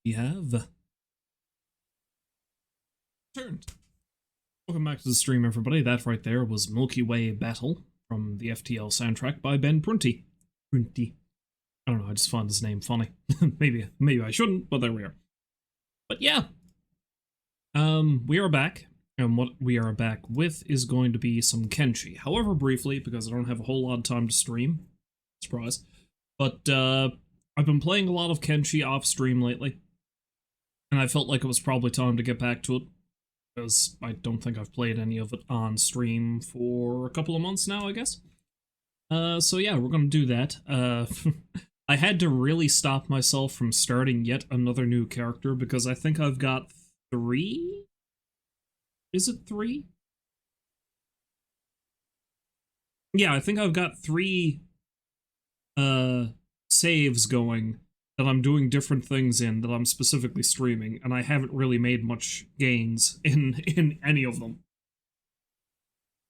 We have turned. Welcome back to the stream, everybody. That right there was Milky Way Battle from the FTL soundtrack by Ben Prunty. Prunty. I don't know, I just found his name funny. maybe I shouldn't, but there we are. But yeah. We are back. And what we are back with is going to be some Kenshi. However briefly, because I don't have a whole lot of time to stream. Surprise. But, I've been playing a lot of Kenshi off stream lately. And I felt like it was probably time to get back to it. Because I don't think I've played any of it on stream for a couple of months now, I guess. So yeah, we're gonna do that. I had to really stop myself from starting yet another new character, because I think I've got 3? Is it 3? Yeah, I think I've got 3 saves going that I'm doing different things in that I'm specifically streaming, and I haven't really made much gains in any of them.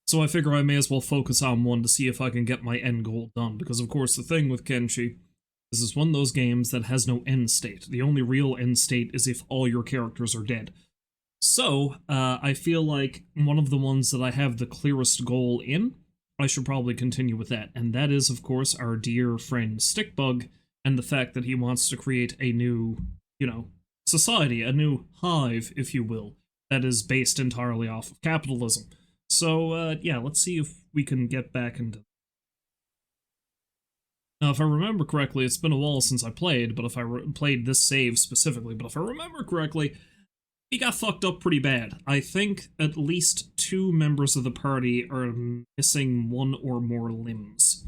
So I figure I may as well focus on one to see if I can get my end goal done, because of course the thing with Kenshi is it's one of those games that has no end state. The only real end state is if all your characters are dead. So, I feel like one of the ones that I have the clearest goal in, I should probably continue with that, and that is, of course, our dear friend Stickbug, and the fact that he wants to create a new, society, a new hive, if you will, that is based entirely off of capitalism. So, yeah, let's see if we can get back into... Now, if I remember correctly, it's been a while since I played, but if I played this save specifically, but if I remember correctly, he got fucked up pretty bad. I think at least 2 members of the party are missing 1 or more limbs.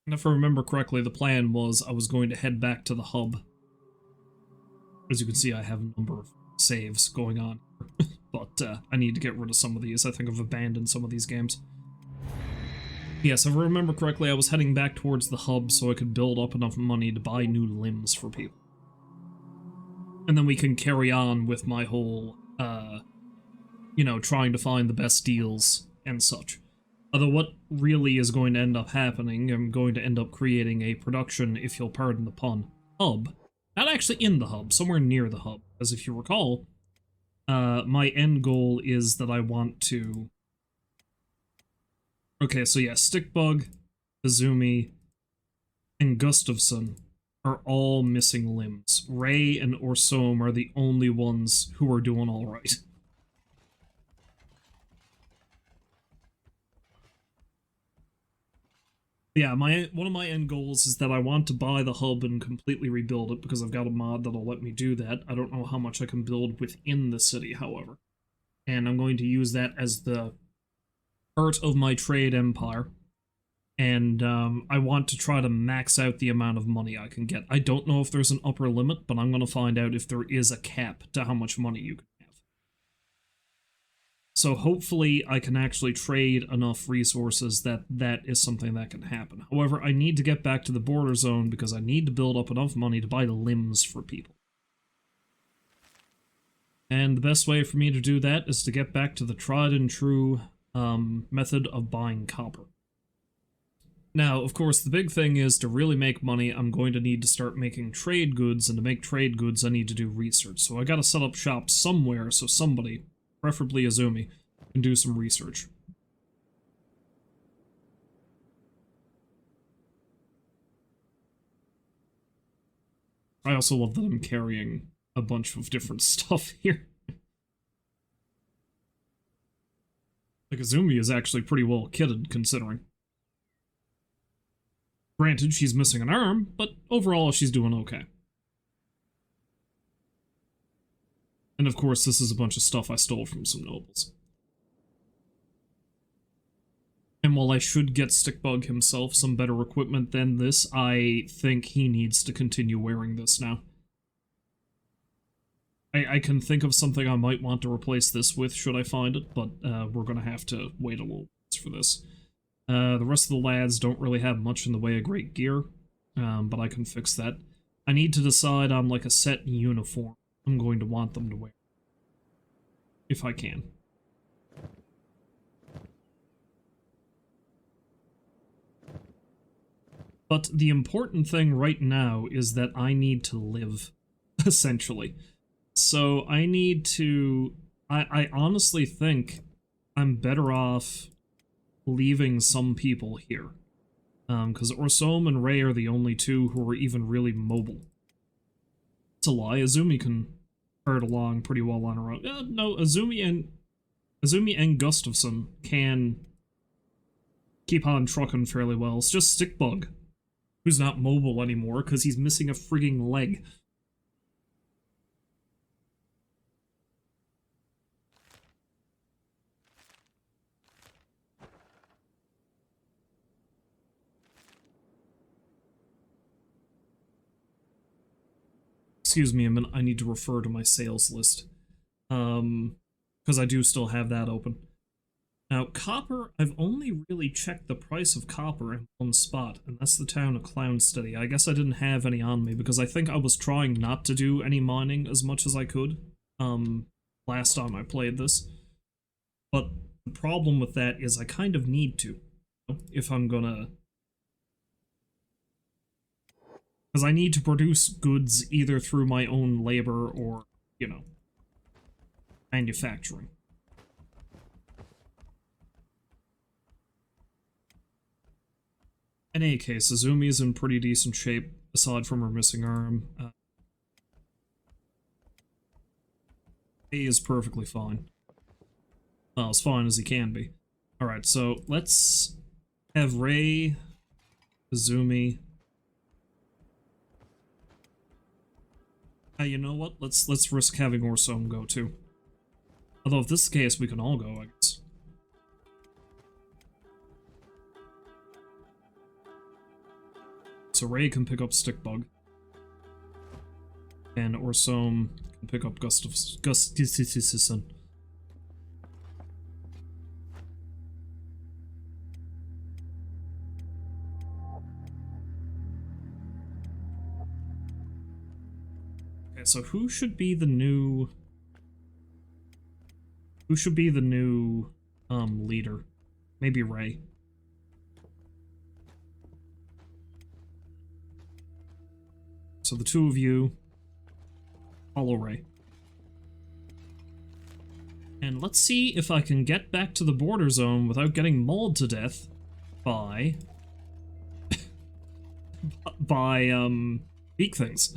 And if I remember correctly, the plan was I was going to head back to the hub. As you can see, I have a number of saves going on. But I need to get rid of some of these. I think I've abandoned some of these games. Yes, if I remember correctly, I was heading back towards the hub so I could build up enough money to buy new limbs for people. And then we can carry on with my whole, trying to find the best deals and such. Although what really is going to end up happening, I'm going to end up creating a production, if you'll pardon the pun, hub. Not actually in the hub, somewhere near the hub. As if you recall, my end goal is that I want to... Okay, so yeah, Stickbug, Izumi, and Gustafsson are all missing limbs. Ray and Orsom are the only ones who are doing alright. Yeah, one of my end goals is that I want to buy the hub and completely rebuild it, because I've got a mod that'll let me do that. I don't know how much I can build within the city, however. And I'm going to use that as the part of my trade empire, and I want to try to max out the amount of money I can get. I don't know if there's an upper limit, but I'm going to find out if there is a cap to how much money you can have. So hopefully I can actually trade enough resources that that is something that can happen. However, I need to get back to the border zone because I need to build up enough money to buy limbs for people. And the best way for me to do that is to get back to the tried and true method of buying copper. Now, of course, the big thing is to really make money, I'm going to need to start making trade goods, and to make trade goods, I need to do research. So I gotta set up shop somewhere so somebody, preferably Izumi, can do some research. I also love that I'm carrying a bunch of different stuff here. Like, Izumi is actually pretty well kitted, considering. Granted, she's missing an arm, but overall she's doing okay. And of course, this is a bunch of stuff I stole from some nobles. And while I should get Stickbug himself some better equipment than this, I think he needs to continue wearing this now. I can think of something I might want to replace this with, should I find it, but we're gonna have to wait a little bit for this. The rest of the lads don't really have much in the way of great gear, but I can fix that. I need to decide on, like, a set uniform I'm going to want them to wear. If I can. But the important thing right now is that I need to live, essentially. So I need to... I honestly think I'm better off leaving some people here. Because Orsom and Ray are the only two who are even really mobile. It's a lie, Azumi can herd along pretty well on her own. No, Azumi and Gustafsson can keep on trucking fairly well. It's just Stickbug, who's not mobile anymore because he's missing a frigging leg. Excuse me a minute, I need to refer to my sales list. Because I do still have that open. Now, copper, I've only really checked the price of copper in one spot, and that's the town of Clownsteady. I guess I didn't have any on me, because I think I was trying not to do any mining as much as I could, last time I played this. But the problem with that is I kind of need to, if I'm gonna... Because I need to produce goods either through my own labor or, you know, manufacturing. In any case, Azumi is in pretty decent shape, aside from her missing arm. He is perfectly fine. Well, as fine as he can be. Alright, so let's have Ray, Azumi... you know what? Let's risk having Orsom go too. Although if this is the case, we can all go, I guess. So Ray can pick up Stickbug. And Orsom can pick up Gustafsson. Okay, so who should be the new... Who should be the new, leader? Maybe Ray. So the two of you follow Ray. And let's see if I can get back to the border zone without getting mauled to death by... beak things.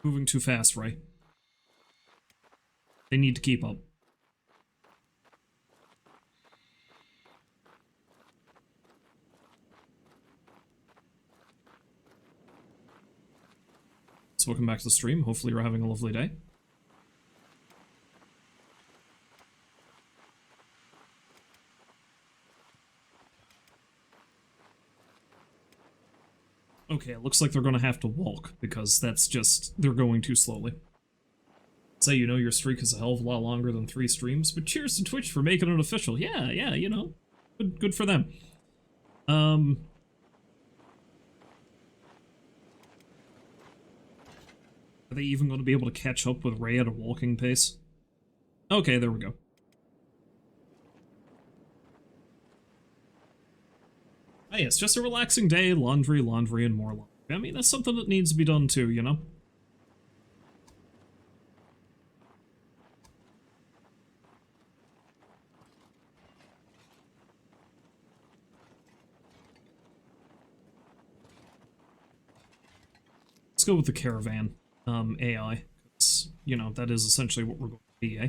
Moving too fast, Ray. They need to keep up. So welcome back to the stream. Hopefully you're having a lovely day. Okay, it looks like they're gonna have to walk, because that's just... they're going too slowly. Say, you know, your streak is a hell of a lot longer than 3 streams, but cheers to Twitch for making it official. Yeah, you know. Good for them. Are they even going to be able to catch up with Ray at a walking pace? Okay, there we go. Hey, it's just a relaxing day, laundry, and more laundry. I mean, that's something that needs to be done too, you know? Let's go with the caravan, AI. Because, you know, that is essentially what we're going to be, eh?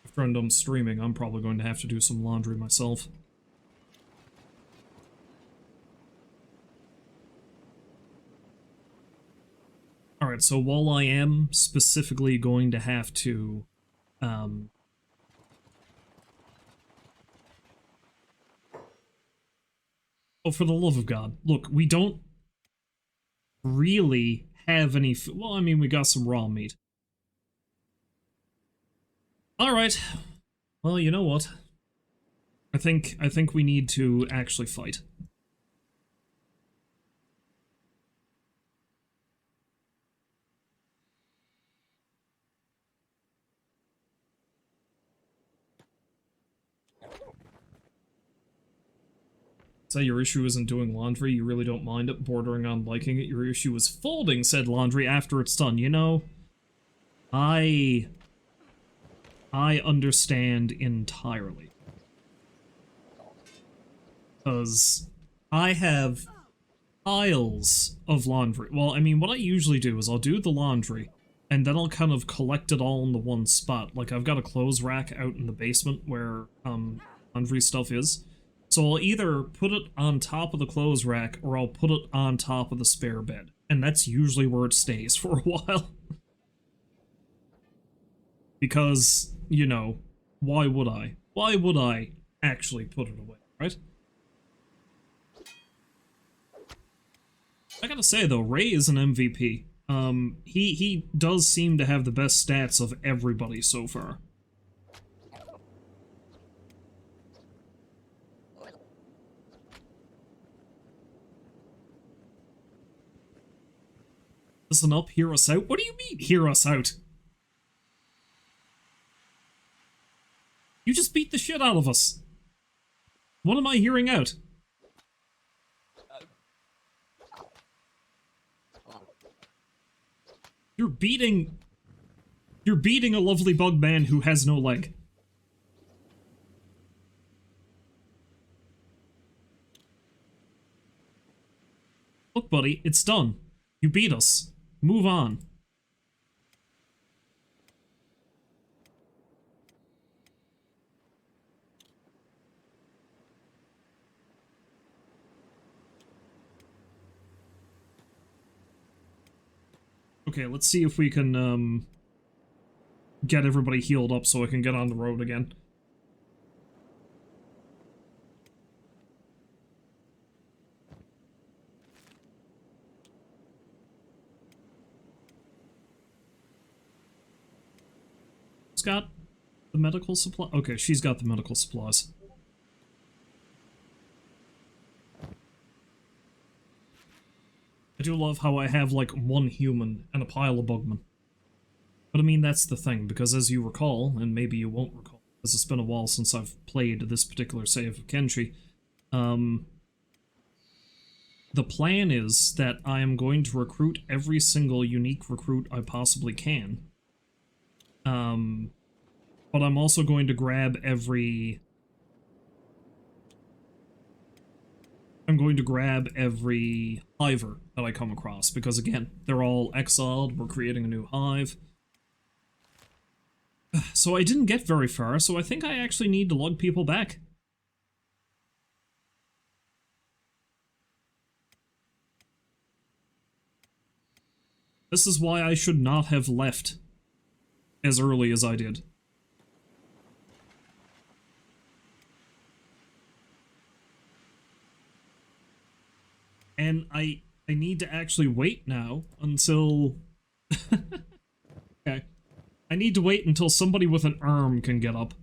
After I'm done streaming, I'm probably going to have to do some laundry myself. Alright, so while I am specifically going to have to, oh, for the love of God. Look, we don't really have any... well, I mean, we got some raw meat. Alright. Well, you know what? I think we need to actually fight. Say your issue isn't doing laundry, you really don't mind it, bordering on liking it. Your issue is folding said laundry after it's done. You know, I understand entirely. Because I have piles of laundry. Well, I mean, what I usually do is I'll do the laundry, and then I'll kind of collect it all in the one spot. Like, I've got a clothes rack out in the basement where, laundry stuff is. So I'll either put it on top of the clothes rack, or I'll put it on top of the spare bed. And that's usually where it stays for a while. Because, you know, why would I? Why would I actually put it away, right? I gotta say, though, Ray is an MVP. He does seem to have the best stats of everybody so far. Listen up, hear us out? What do you mean, hear us out? You just beat the shit out of us. What am I hearing out? You're beating a lovely bug man who has no leg. Look, buddy, it's done. You beat us. Move on. Okay, let's see if we can, get everybody healed up so I can get on the road again. Who's got the medical supply? Okay, she's got the medical supplies. I do love how I have, like, one human and a pile of bugmen. But I mean, that's the thing, because as you recall, and maybe you won't recall, because it's been a while since I've played this particular save of Kenshi, the plan is that I am going to recruit every single unique recruit I possibly can. But I'm also going to grab every... I'm going to grab every hiver that I come across, because again, they're all exiled, we're creating a new hive. So I didn't get very far, so I think I actually need to lug people back. This is why I should not have left as early as I did. And I need to actually wait now until... Okay. I need to wait until somebody with an arm can get up.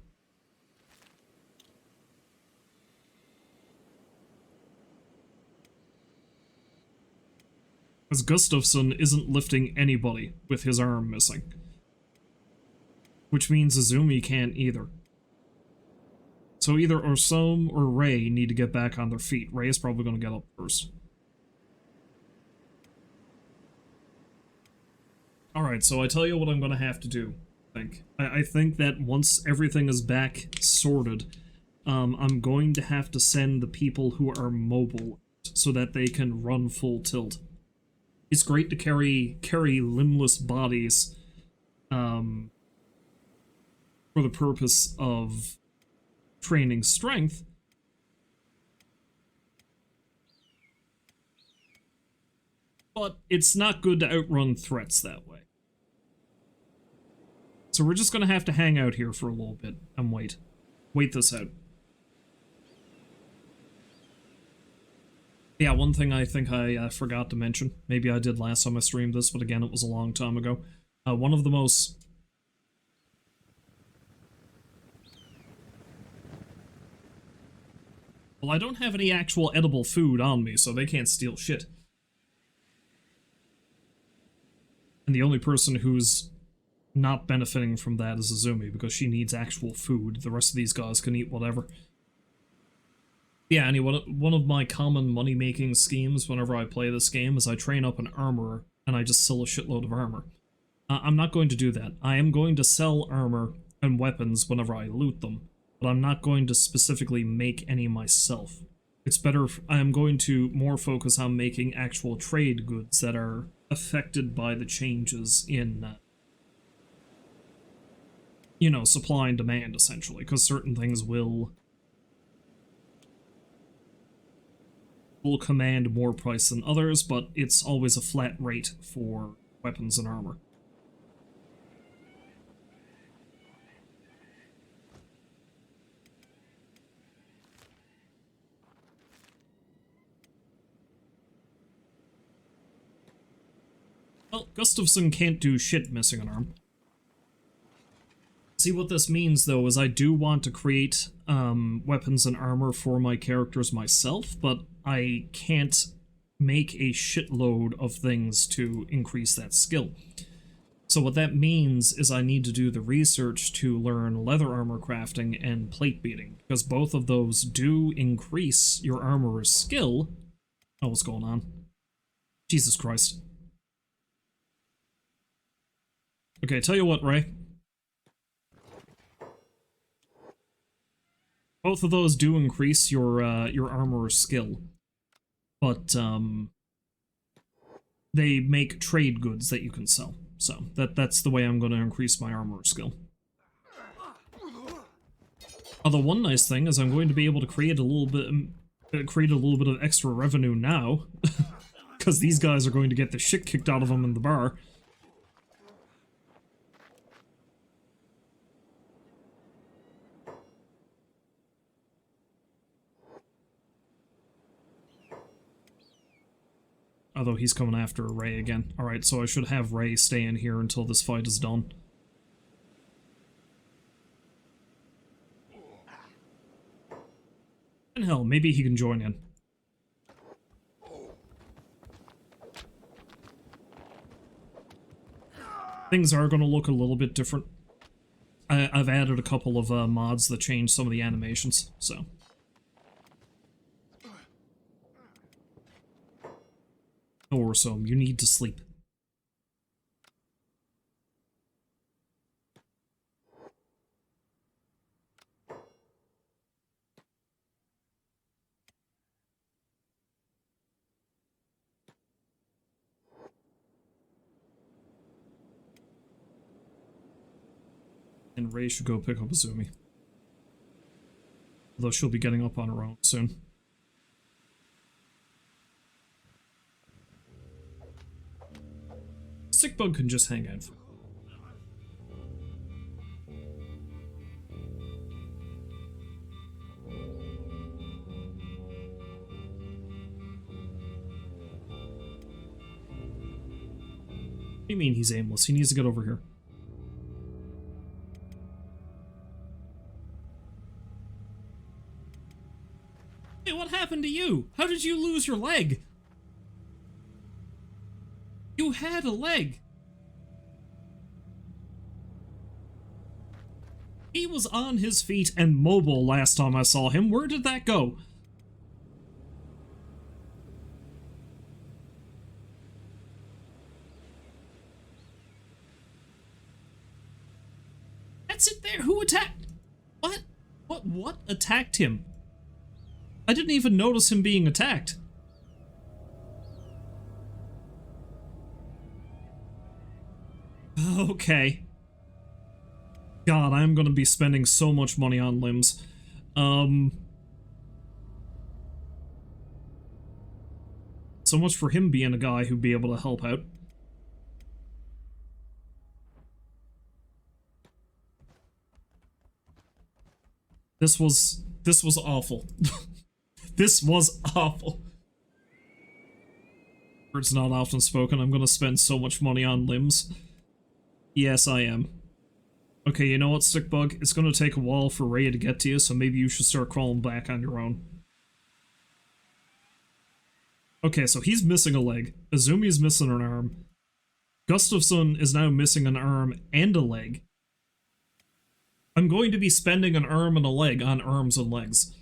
Because Gustafsson isn't lifting anybody with his arm missing. Which means Azumi can't either. So either Orsom or Ray need to get back on their feet. Ray is probably going to get up first. Alright, so I tell you what I'm going to have to do, I think. I think that once everything is back sorted, I'm going to have to send the people who are mobile so that they can run full tilt. It's great to carry limbless bodies for the purpose of training strength, but it's not good to outrun threats that way. So we're just gonna have to hang out here for a little bit and wait. Wait this out. Yeah, one thing I think I forgot to mention, maybe I did last time I streamed this, but again, it was a long time ago. One of the most... Well, I don't have any actual edible food on me, so they can't steal shit. And the only person who's not benefiting from that is Azumi, because she needs actual food. The rest of these guys can eat whatever. Yeah, anyway, one of my common money-making schemes whenever I play this game is I train up an armorer, and I just sell a shitload of armor. I'm not going to do that. I am going to sell armor and weapons whenever I loot them, but I'm not going to specifically make any myself. It's better if I am going to more focus on making actual trade goods that are affected by the changes in, you know, supply and demand, essentially, because certain things will command more price than others, but it's always a flat rate for weapons and armor. Well, Gustafsson can't do shit missing an arm. See, what this means, though, is I do want to create weapons and armor for my characters myself, but I can't make a shitload of things to increase that skill. So what that means is I need to do the research to learn leather armor crafting and plate beating, because both of those do increase your armorer's skill. Oh, what's going on? Jesus Christ. Okay, tell you what, Ray. Both of those do increase your armorer's skill, but they make trade goods that you can sell. So that's the way I'm going to increase my armorer's skill. Although one nice thing is I'm going to be able to create a little bit of extra revenue now, because these guys are going to get the shit kicked out of them in the bar. Although he's coming after Ray again. Alright, so I should have Ray stay in here until this fight is done. And hell, maybe he can join in. Things are going to look a little bit different. I've added a couple of mods that change some of the animations, so... Or so, you need to sleep. And Ray should go pick up Azumi. Although she'll be getting up on her own soon. Stickbug can just hang out. What do you mean he's aimless? He needs to get over here. Hey, what happened to you? How did you lose your leg? You had a leg. He was on his feet and mobile last time I saw him. Where did that go? That's it there. Who attacked? What? What attacked him? I didn't even notice him being attacked. Okay. God, I'm gonna be spending so much money on limbs. So much for him being a guy who'd be able to help out. This was awful. This was awful. Words not often spoken. I'm gonna spend so much money on limbs. Yes, I am. Okay, you know what, Stickbug? It's gonna take a while for Ray to get to you, so maybe you should start crawling back on your own. Okay, so he's missing a leg. Azumi's missing an arm. Gustafsson is now missing an arm and a leg. I'm going to be spending an arm and a leg on arms and legs.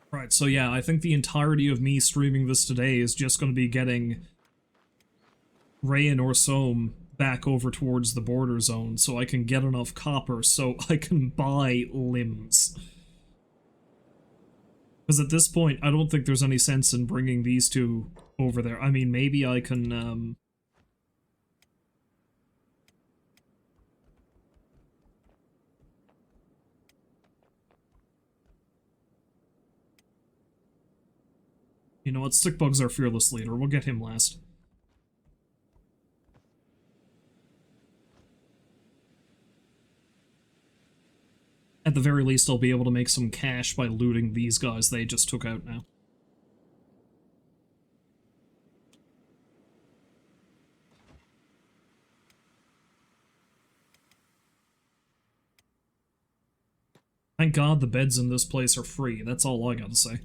Right, so yeah, I think the entirety of me streaming this today is just going to be getting Ray and Orsom back over towards the border zone so I can get enough copper so I can buy limbs. Because at this point, I don't think there's any sense in bringing these two over there. I mean, maybe I can, you know what, Stickbug's our fearless leader. We'll get him last. At the very least, I'll be able to make some cash by looting these guys they just took out now. Thank God the beds in this place are free. That's all I gotta say.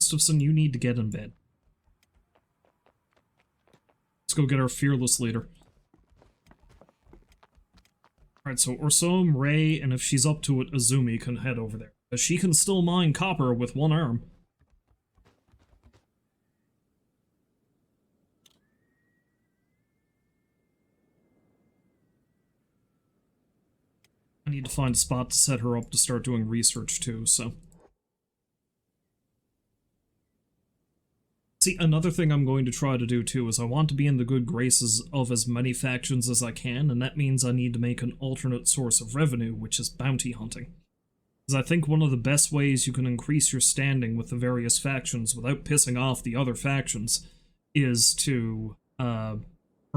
Gustafson, you need to get in bed. Let's go get our fearless leader. Alright, so Orsom, Ray, and if she's up to it, Azumi can head over there. She can still mine copper with one arm. I need to find a spot to set her up to start doing research too, so... See, another thing I'm going to try to do too is I want to be in the good graces of as many factions as I can, and that means I need to make an alternate source of revenue, which is bounty hunting. Because I think one of the best ways you can increase your standing with the various factions without pissing off the other factions is to turn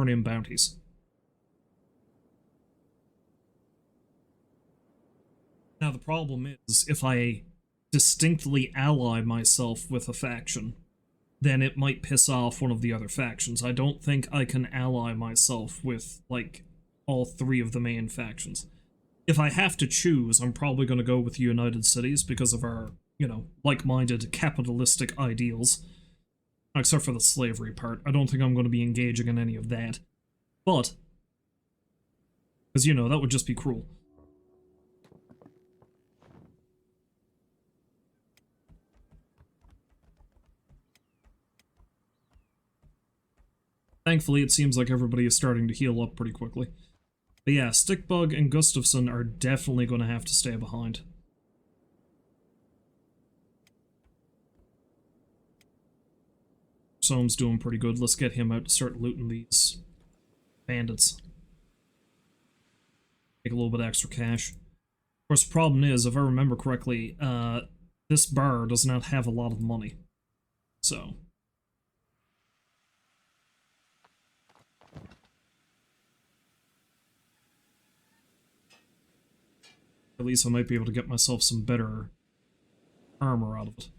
in bounties. Now the problem is, if I distinctly ally myself with a faction, then it might piss off one of the other factions. I don't think I can ally myself with, like, all three of the main factions. If I have to choose, I'm probably going to go with the United Cities because of our, you know, like-minded capitalistic ideals. Except for the slavery part. I don't think I'm going to be engaging in any of that. But, because, you know, that would just be cruel. Thankfully, it seems like everybody is starting to heal up pretty quickly. But yeah, Stickbug and Gustafson are definitely going to have to stay behind. Soam's doing pretty good. Let's get him out to start looting these bandits. Make a little bit extra cash. Of course, the problem is, if I remember correctly, this bar does not have a lot of money. So... at least I might be able to get myself some better armor out of it.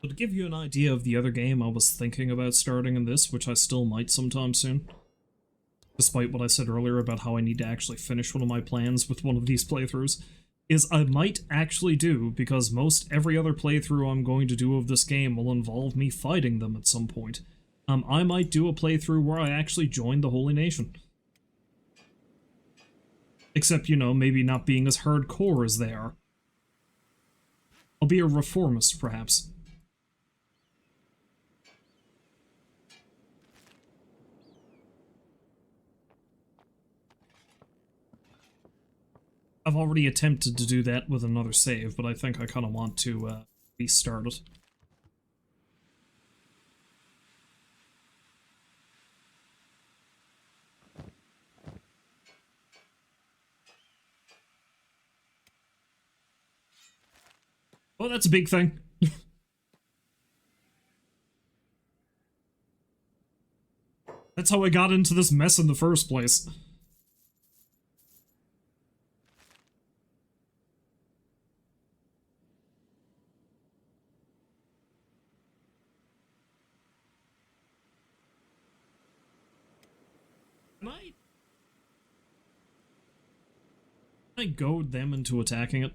So to give you an idea of the other game I was thinking about starting in this, which I still might sometime soon, despite what I said earlier about how I need to actually finish one of my plans with one of these playthroughs, is I might actually do, because most every other playthrough I'm going to do of this game will involve me fighting them at some point. I might do a playthrough where I actually join the Holy Nation. Except, you know, maybe not being as hardcore as they are. I'll be a reformist, perhaps. I've already attempted to do that with another save, but I think I kind of want to restart it. Oh, that's a big thing. That's how I got into this mess in the first place. Can I goad them into attacking it?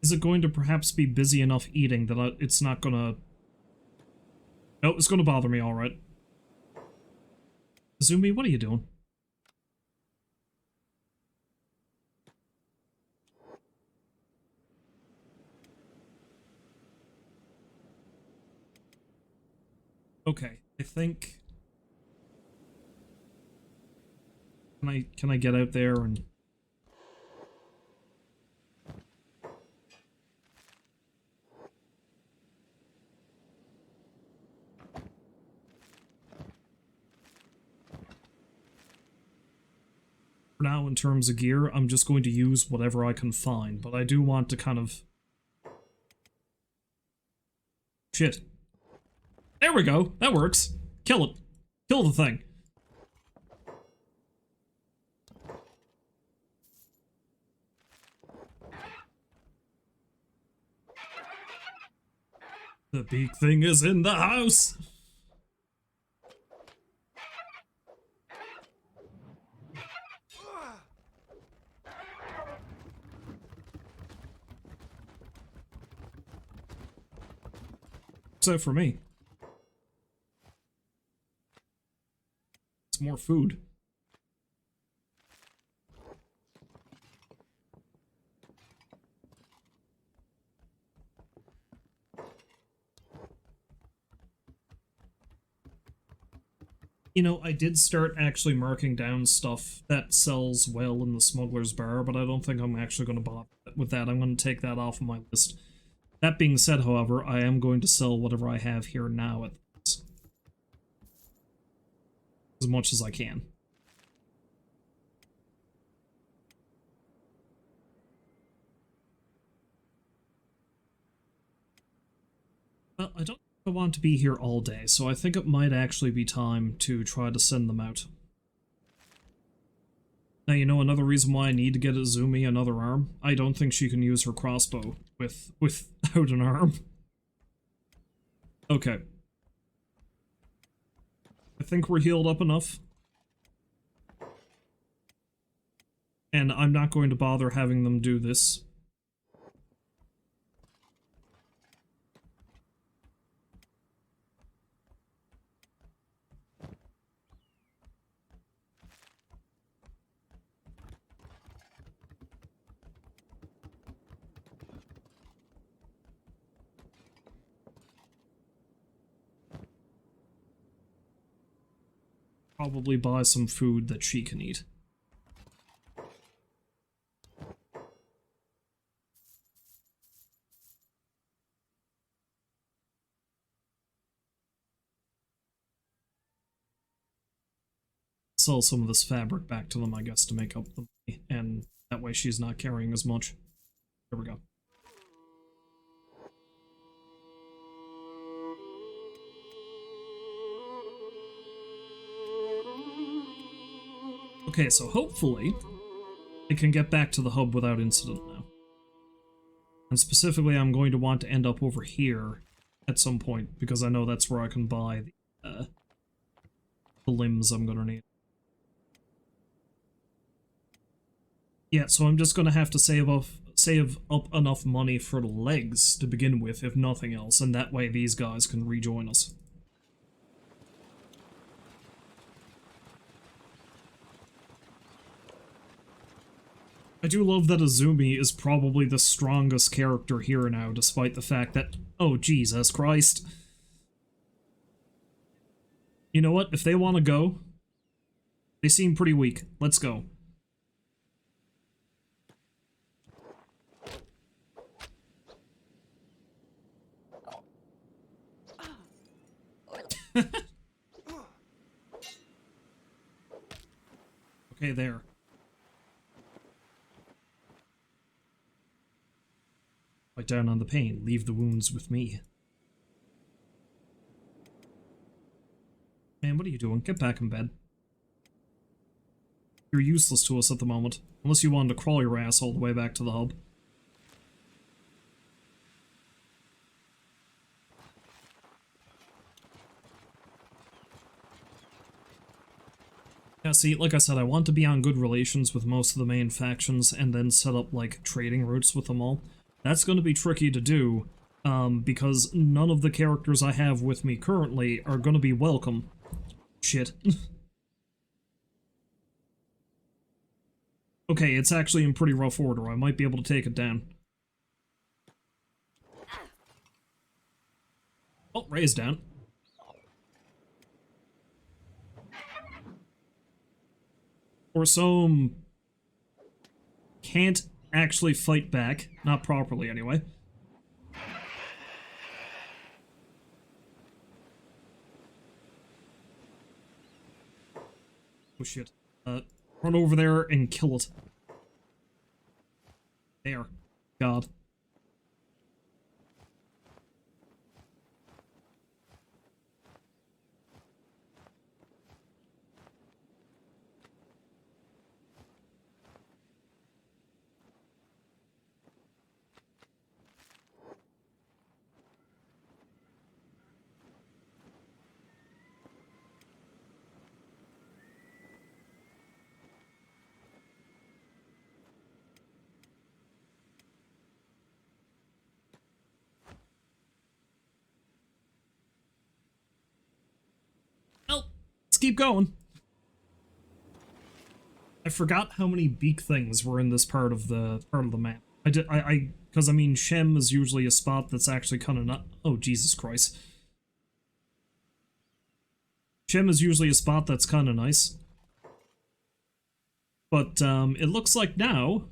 Is it going to perhaps be busy enough eating that it's not gonna... No, it's gonna bother me, alright. Azumi, what are you doing? Okay, I think... Can I get out there and... For now, in terms of gear, I'm just going to use whatever I can find, but I do want to kind of... Shit. There we go, that works. Kill it. Kill the thing. The big thing is in the house! So for me. It's more food. You know, I did start actually marking down stuff that sells well in the smuggler's bar, but I don't think I'm actually going to bother with that. I'm going to take that off of my list. That being said, however, I am going to sell whatever I have here now at this. As much as I can. Well, I don't I want to be here all day, so I think it might actually be time to try to send them out. Now, you know another reason why I need to get Azumi another arm? I don't think she can use her crossbow without an arm. Okay. I think we're healed up enough. And I'm not going to bother having them do this. Probably buy some food that she can eat. Sell some of this fabric back to them, I guess, to make up the money, and that way she's not carrying as much. There we go. Okay, so hopefully it can get back to the hub without incident now. And specifically, I'm going to want to end up over here at some point, because I know that's where I can buy the limbs I'm going to need. Yeah, so I'm just going to have to save up enough money for the legs to begin with, if nothing else, and that way these guys can rejoin us. I do love that Azumi is probably the strongest character here now, despite the fact that... Oh, Jesus Christ. You know what? If they want to go, they seem pretty weak. Let's go. Okay, there. Bite down on the pain. Leave the wounds with me. Man, what are you doing? Get back in bed. You're useless to us at the moment. Unless you wanted to crawl your ass all the way back to the hub. Yeah, see, like I said, I want to be on good relations with most of the main factions and then set up, like, trading routes with them all. That's going to be tricky to do, because none of the characters I have with me currently are going to be welcome. Shit. Okay, it's actually in pretty rough order. I might be able to take it down. Oh, Ray's down. Or some can't actually fight back. Not properly, anyway. Oh shit. Run over there and kill it. There. God. Well, let's keep going. I forgot how many beak things were in this part of the map. Because I mean, Shem is usually a spot that's actually kind of not. Oh, Jesus Christ. Shem is usually a spot that's kind of nice. But, it looks like now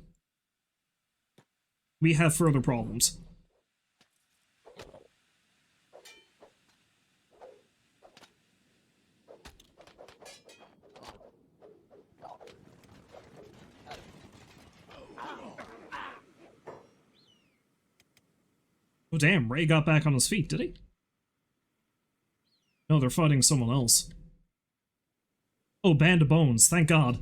we have further problems. Oh damn, Ray got back on his feet, did he? No, they're fighting someone else. Oh, Band of Bones, thank God.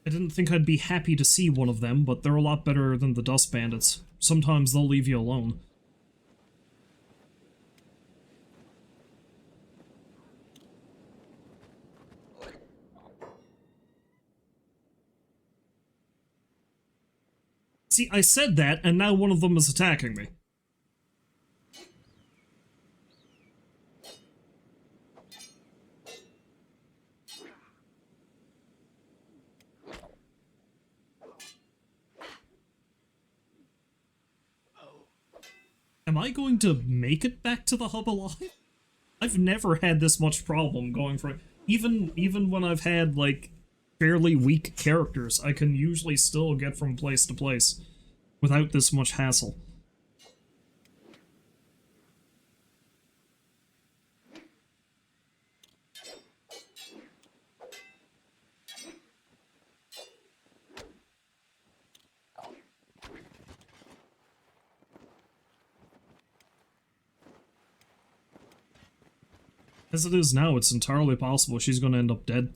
I didn't think I'd be happy to see one of them, but they're a lot better than the Dust Bandits. Sometimes they'll leave you alone. See, I said that, and now one of them is attacking me. Am I going to make it back to the hub alive? I've never had this much problem going for it. Even when I've had, like, fairly weak characters, I can usually still get from place to place without this much hassle. As it is now, it's entirely possible she's going to end up dead.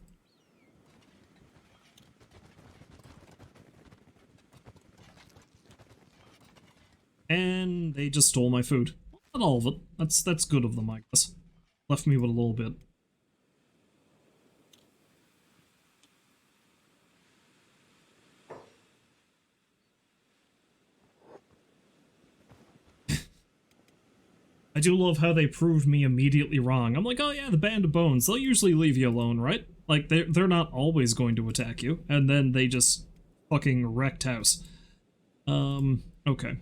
And they just stole my food. Not all of it. That's good of them, I guess. Left me with a little bit. I do love how they proved me immediately wrong. I'm like, oh yeah, the Band of Bones, they'll usually leave you alone, right? Like, they're not always going to attack you, and then they just fucking wrecked house. Okay.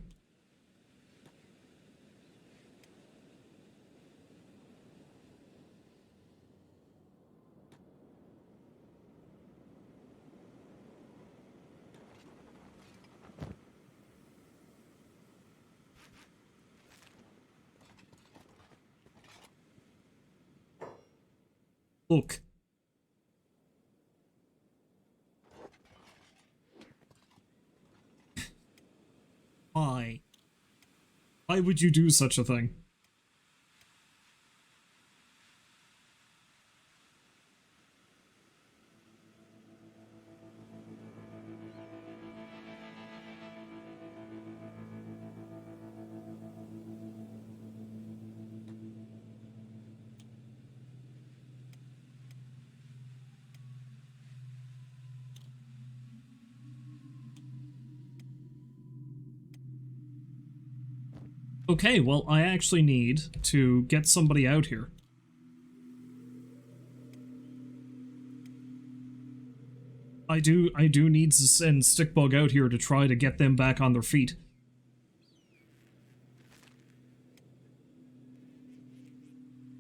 Look. Why? Why would you do such a thing? Okay, well, I actually need to get somebody out here. I do need to send Stickbug out here to try to get them back on their feet.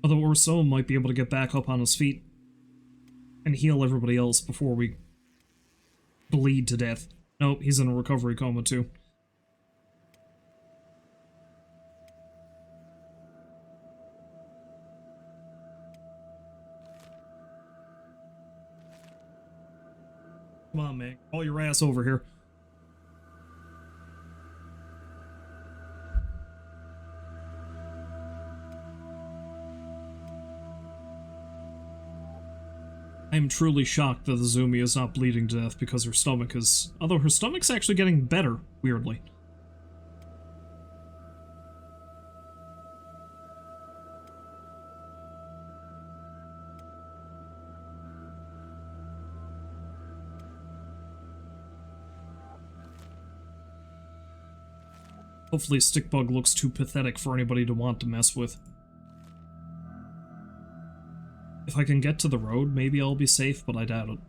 Although Orso might be able to get back up on his feet and heal everybody else before we bleed to death. Nope, he's in a recovery coma too. Come on, man. Call your ass over here. I am truly shocked that the Zumi is not bleeding to death because her stomach is... Although her stomach's actually getting better, weirdly. Hopefully Stickbug looks too pathetic for anybody to want to mess with. If I can get to the road, maybe I'll be safe, but I doubt it.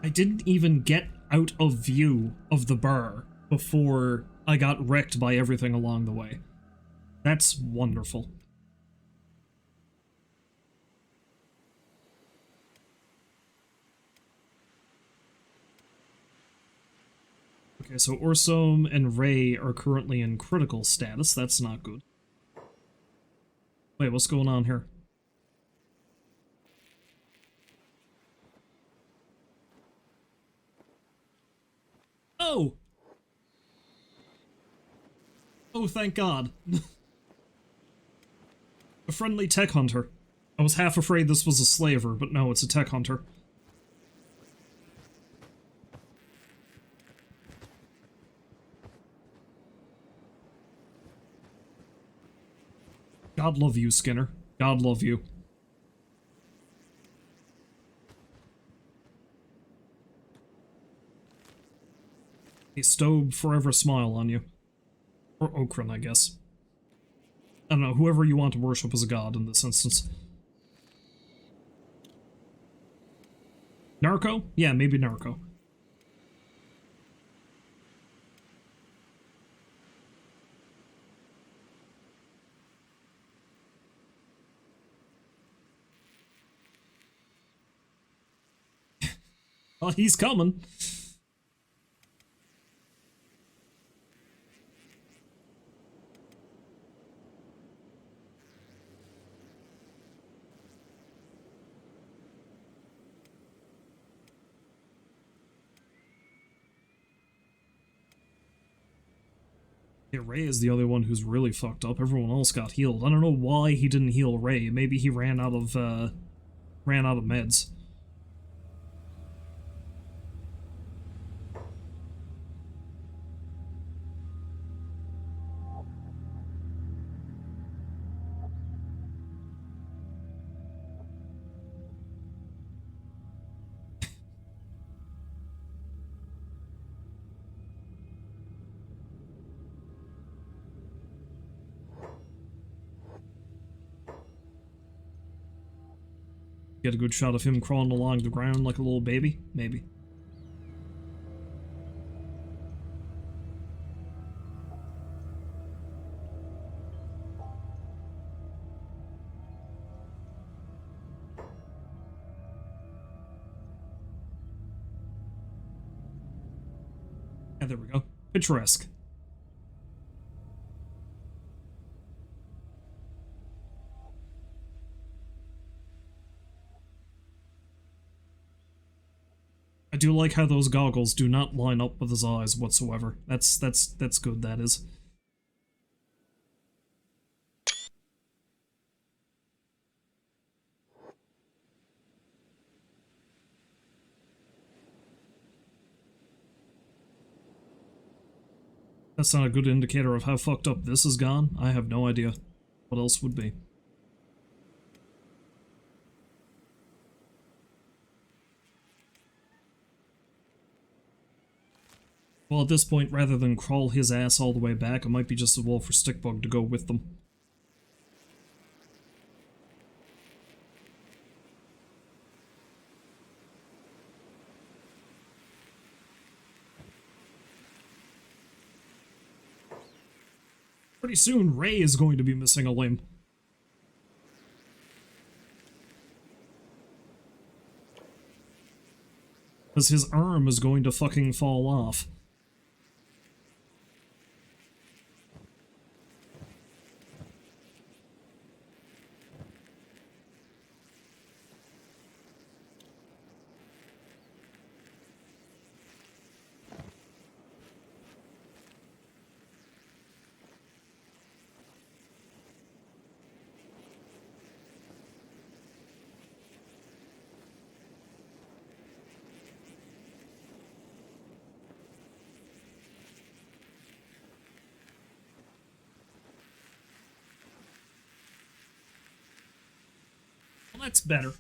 I didn't even get out of view of the bar before I got wrecked by everything along the way. That's wonderful. Okay, so Orsom and Ray are currently in critical status. That's not good. Wait, what's going on here? Oh! Oh, thank God. A friendly tech hunter. I was half afraid this was a slaver, but no, it's a tech hunter. God love you, Skinner. God love you. A Stobe forever smile on you. Or Okran, I guess. I don't know, whoever you want to worship as a god in this instance. Narco? Yeah, maybe Narco. Well, he's coming. Yeah, Ray is the other one who's really fucked up. Everyone else got healed. I don't know why he didn't heal Ray. Maybe he ran out of meds. Get a good shot of him crawling along the ground like a little baby? Maybe. Yeah, there we go. Picturesque. do like how those goggles do not line up with his eyes whatsoever. That's good, that is. That's not a good indicator of how fucked up this has gone. I have no idea what else would be. Well, at this point, rather than crawl his ass all the way back, it might be just as well for Stickbug to go with them. Pretty soon, Ray is going to be missing a limb. Because his arm is going to fucking fall off. Well, that's better.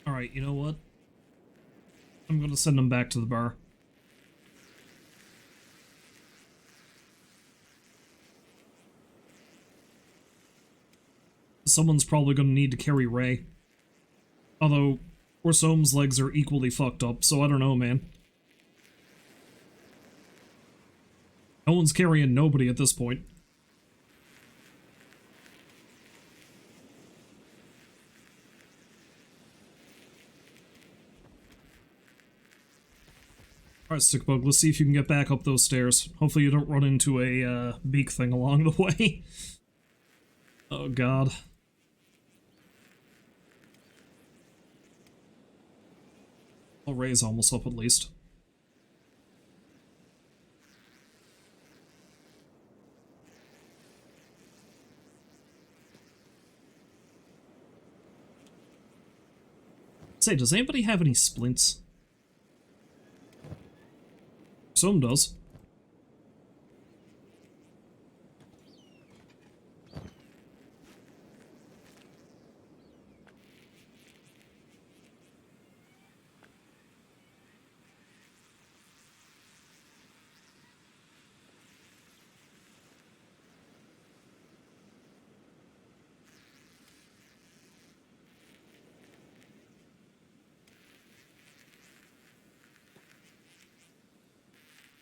Alright, you know what? I'm gonna send him back to the bar. Someone's probably gonna need to carry Ray. Although, Orsome's legs are equally fucked up, so I don't know, man. No one's carrying nobody at this point. Alright, Stickbug, let's see if you can get back up those stairs. Hopefully you don't run into a beak thing along the way. Oh god. Well, Ray's almost up at least. Say, does anybody have any splints? Some does.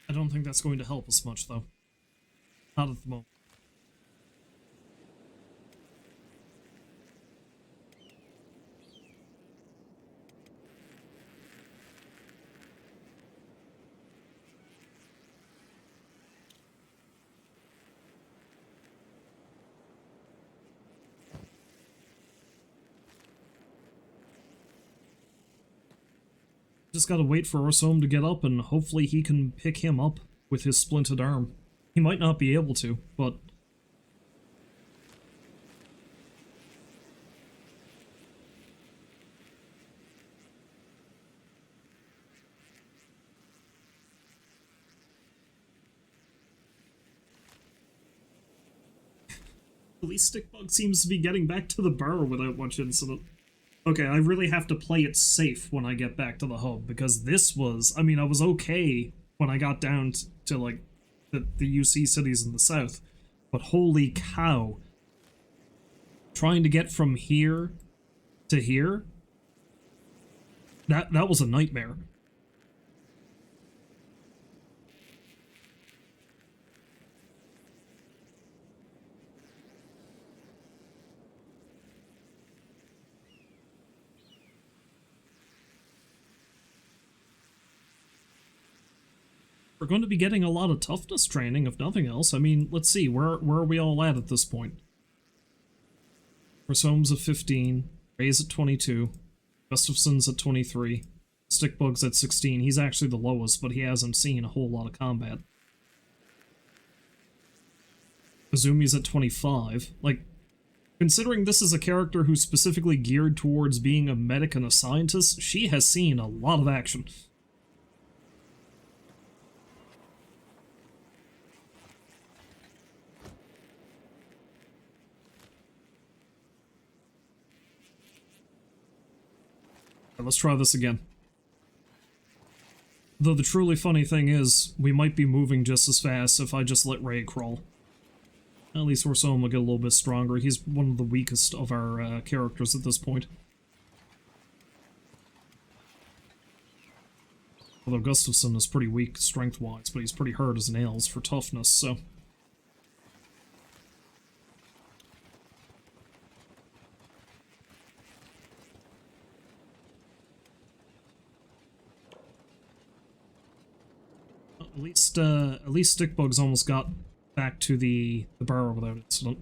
I don't think that's going to help us much, though. Not at the moment. Just gotta wait for Orsome to get up, and hopefully he can pick him up with his splinted arm. He might not be able to, but... At least Stickbug seems to be getting back to the bar without much incident. Okay, I really have to play it safe when I get back to the hub, because this was... I mean, I was okay when I got down to like, the UC cities in the south, but holy cow. Trying to get from here to here? That was a nightmare. We're going to be getting a lot of toughness training, if nothing else. I mean, let's see, where are we all at this point? Rosome's at 15, Ray's at 22, Gustafson's at 23, Stickbug's at 16. He's actually the lowest, but he hasn't seen a whole lot of combat. Kazumi's at 25. Like, considering this is a character who's specifically geared towards being a medic and a scientist, she has seen a lot of action. Let's try this again. Though the truly funny thing is, we might be moving just as fast if I just let Ray crawl. At least Rosome will get a little bit stronger. He's one of the weakest of our characters at this point. Although Gustafson is pretty weak strength-wise, but he's pretty hard as nails for toughness, so... At least Stickbug's almost got back to the barrow without incident.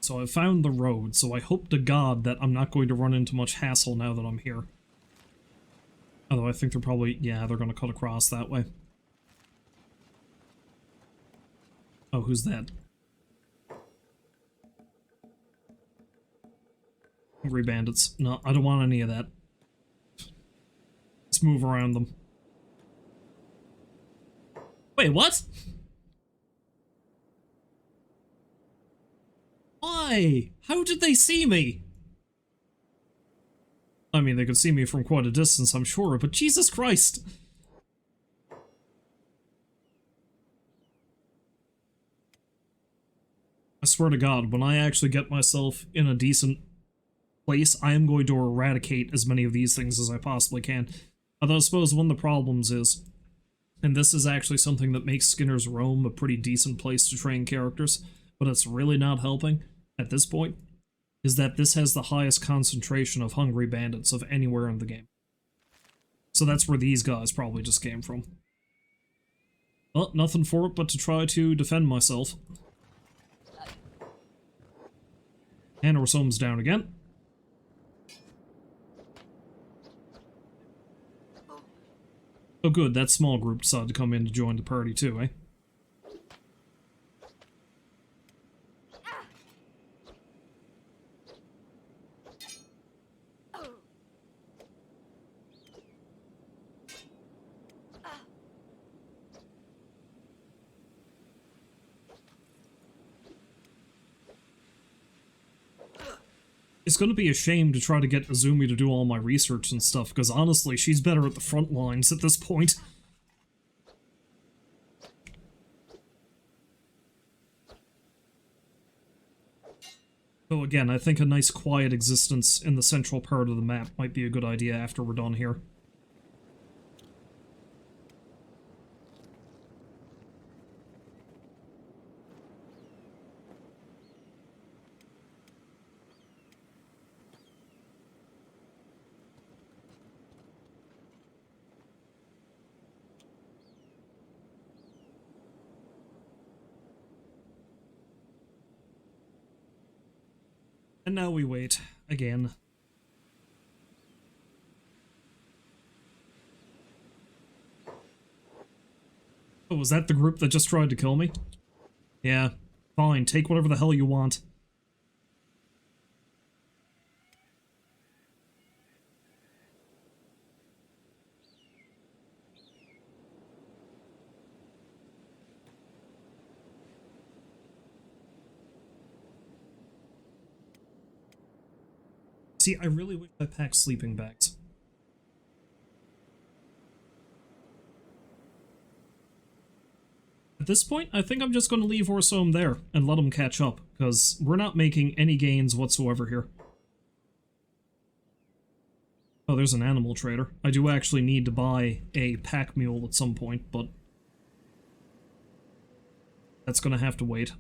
So I've found the road, so I hope to God that I'm not going to run into much hassle now that I'm here. Although I think they're probably, yeah, they're going to cut across that way. Oh, who's that? Hungry bandits. No, I don't want any of that. Let's move around them. Wait, what? Why? How did they see me? I mean, they could see me from quite a distance, I'm sure, but Jesus Christ! I swear to God, when I actually get myself in a decent place, I am going to eradicate as many of these things as I possibly can. Although I suppose one of the problems is, and this is actually something that makes Skinner's Realm a pretty decent place to train characters, but it's really not helping at this point, is that this has the highest concentration of hungry bandits of anywhere in the game. So that's where these guys probably just came from. Well, nothing for it but to try to defend myself. And Orsome's down again. Oh good, that small group decided to come in to join the party too, eh? It's gonna be a shame to try to get Azumi to do all my research and stuff, because honestly, she's better at the front lines at this point. So again, I think a nice quiet existence in the central part of the map might be a good idea after we're done here. And now we wait, again. Oh, was that the group that just tried to kill me? Yeah, fine, take whatever the hell you want. See, I really wish I packed sleeping bags. At this point, I think I'm just going to leave Orsome there and let him catch up, because we're not making any gains whatsoever here. Oh, there's an animal trader. I do actually need to buy a pack mule at some point, but that's gonna have to wait.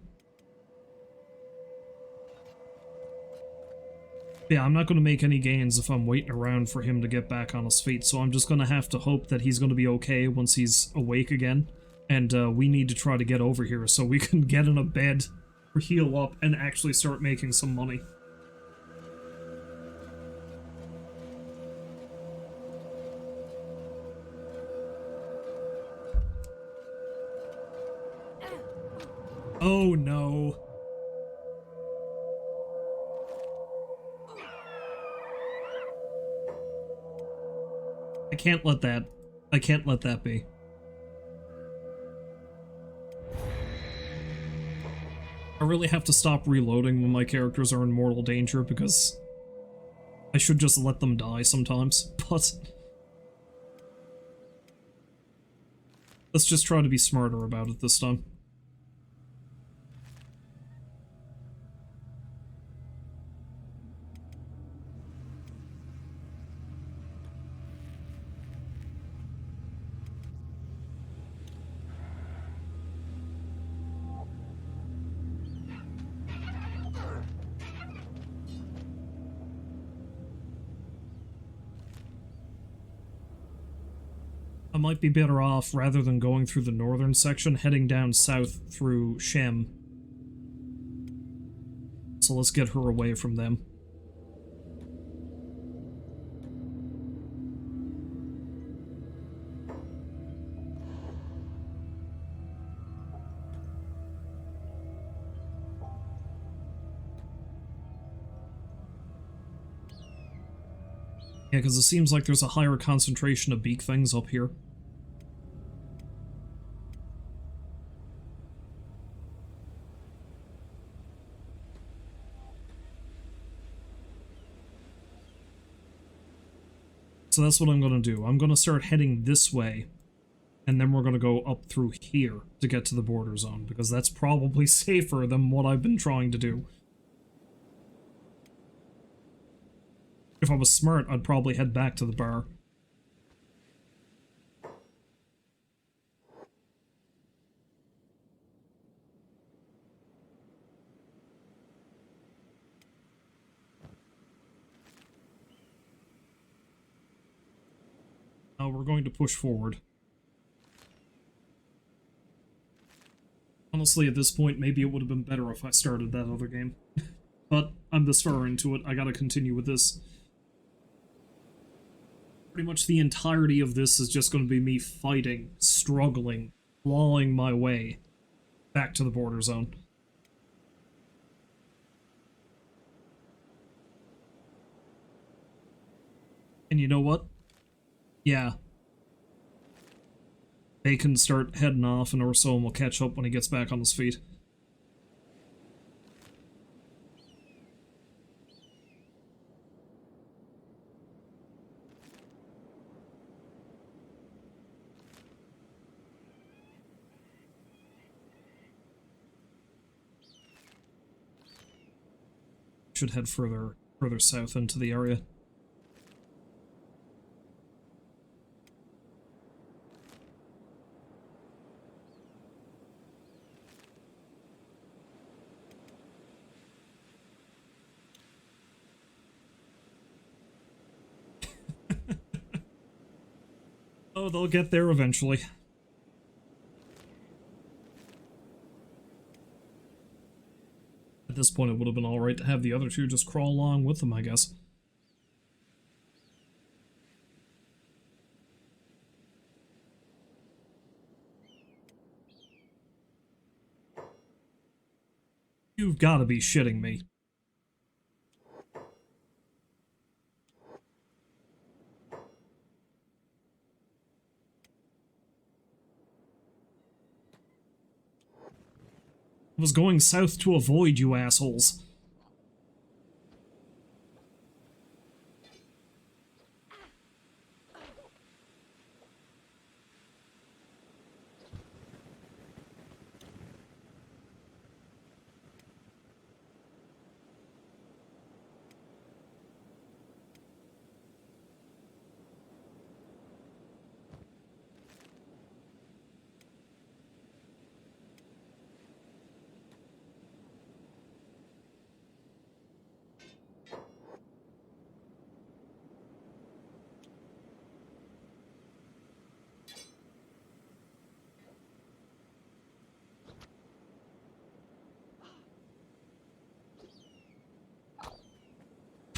Yeah, I'm not gonna make any gains if I'm waiting around for him to get back on his feet, so I'm just gonna have to hope that he's gonna be okay once he's awake again. And we need to try to get over here so we can get in a bed, heal up, and actually start making some money. Oh no. I can't let that be. I really have to stop reloading when my characters are in mortal danger because I should just let them die sometimes, but let's just try to be smarter about it this time. I might be better off, rather than going through the northern section, heading down south through Shem. So let's get her away from them. Yeah, because it seems like there's a higher concentration of beak things up here. So that's what I'm going to do. I'm going to start heading this way, and then we're going to go up through here to get to the border zone, because that's probably safer than what I've been trying to do. If I was smart, I'd probably head back to the bar. Now we're going to push forward. Honestly, at this point, maybe it would have been better if I started that other game. But I'm this far into it, I gotta continue with this. Pretty much the entirety of this is just going to be me fighting, struggling, clawing my way back to the border zone. And you know what? Yeah. They can start heading off, and Orson will catch up when he gets back on his feet. Should head further south into the area. Oh, they'll get there eventually. At this point, it would have been alright to have the other two just crawl along with them, I guess. You've got to be shitting me. I was going south to avoid you assholes.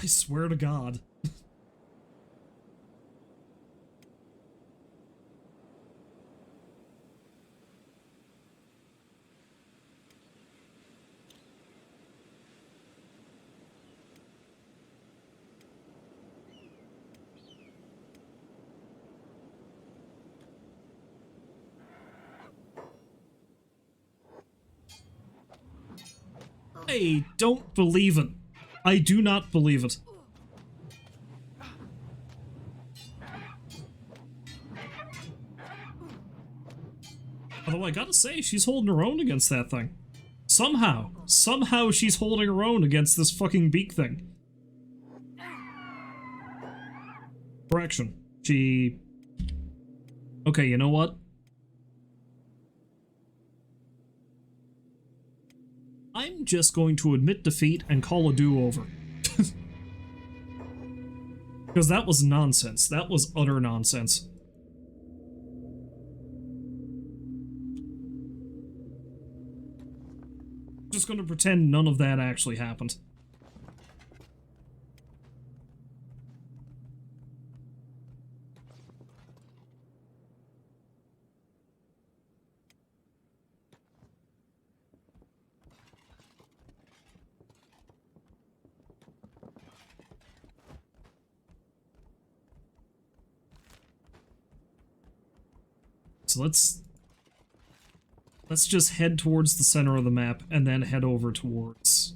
I swear to God. I don't believe it. I do not believe it. Although I gotta say, she's holding her own against that thing. Somehow she's holding her own against this fucking beak thing. Correction. She... Okay, you know what? I'm just going to admit defeat and call a do-over. Because that was nonsense. That was utter nonsense. Just gonna pretend none of that actually happened. So let's just head towards the center of the map and then head over towards...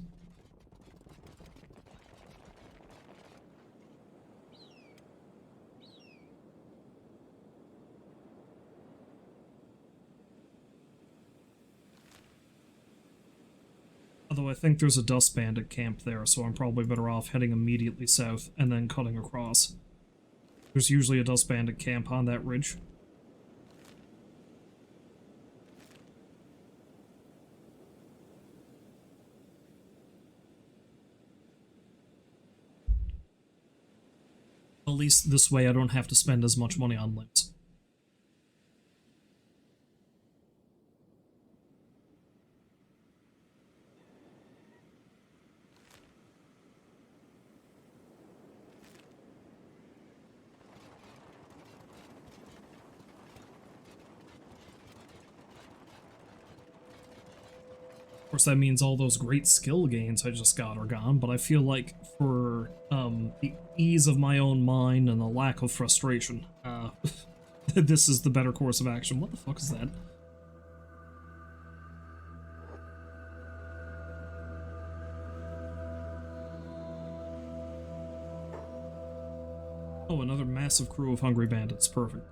Although I think there's a dust bandit camp there, so I'm probably better off heading immediately south and then cutting across. There's usually a dust bandit camp on that ridge. At least this way I don't have to spend as much money on limbs. Of course, that means all those great skill gains I just got are gone, but I feel like for the ease of my own mind and the lack of frustration, this is the better course of action. What the fuck is that? Oh, another massive crew of hungry bandits. Perfect.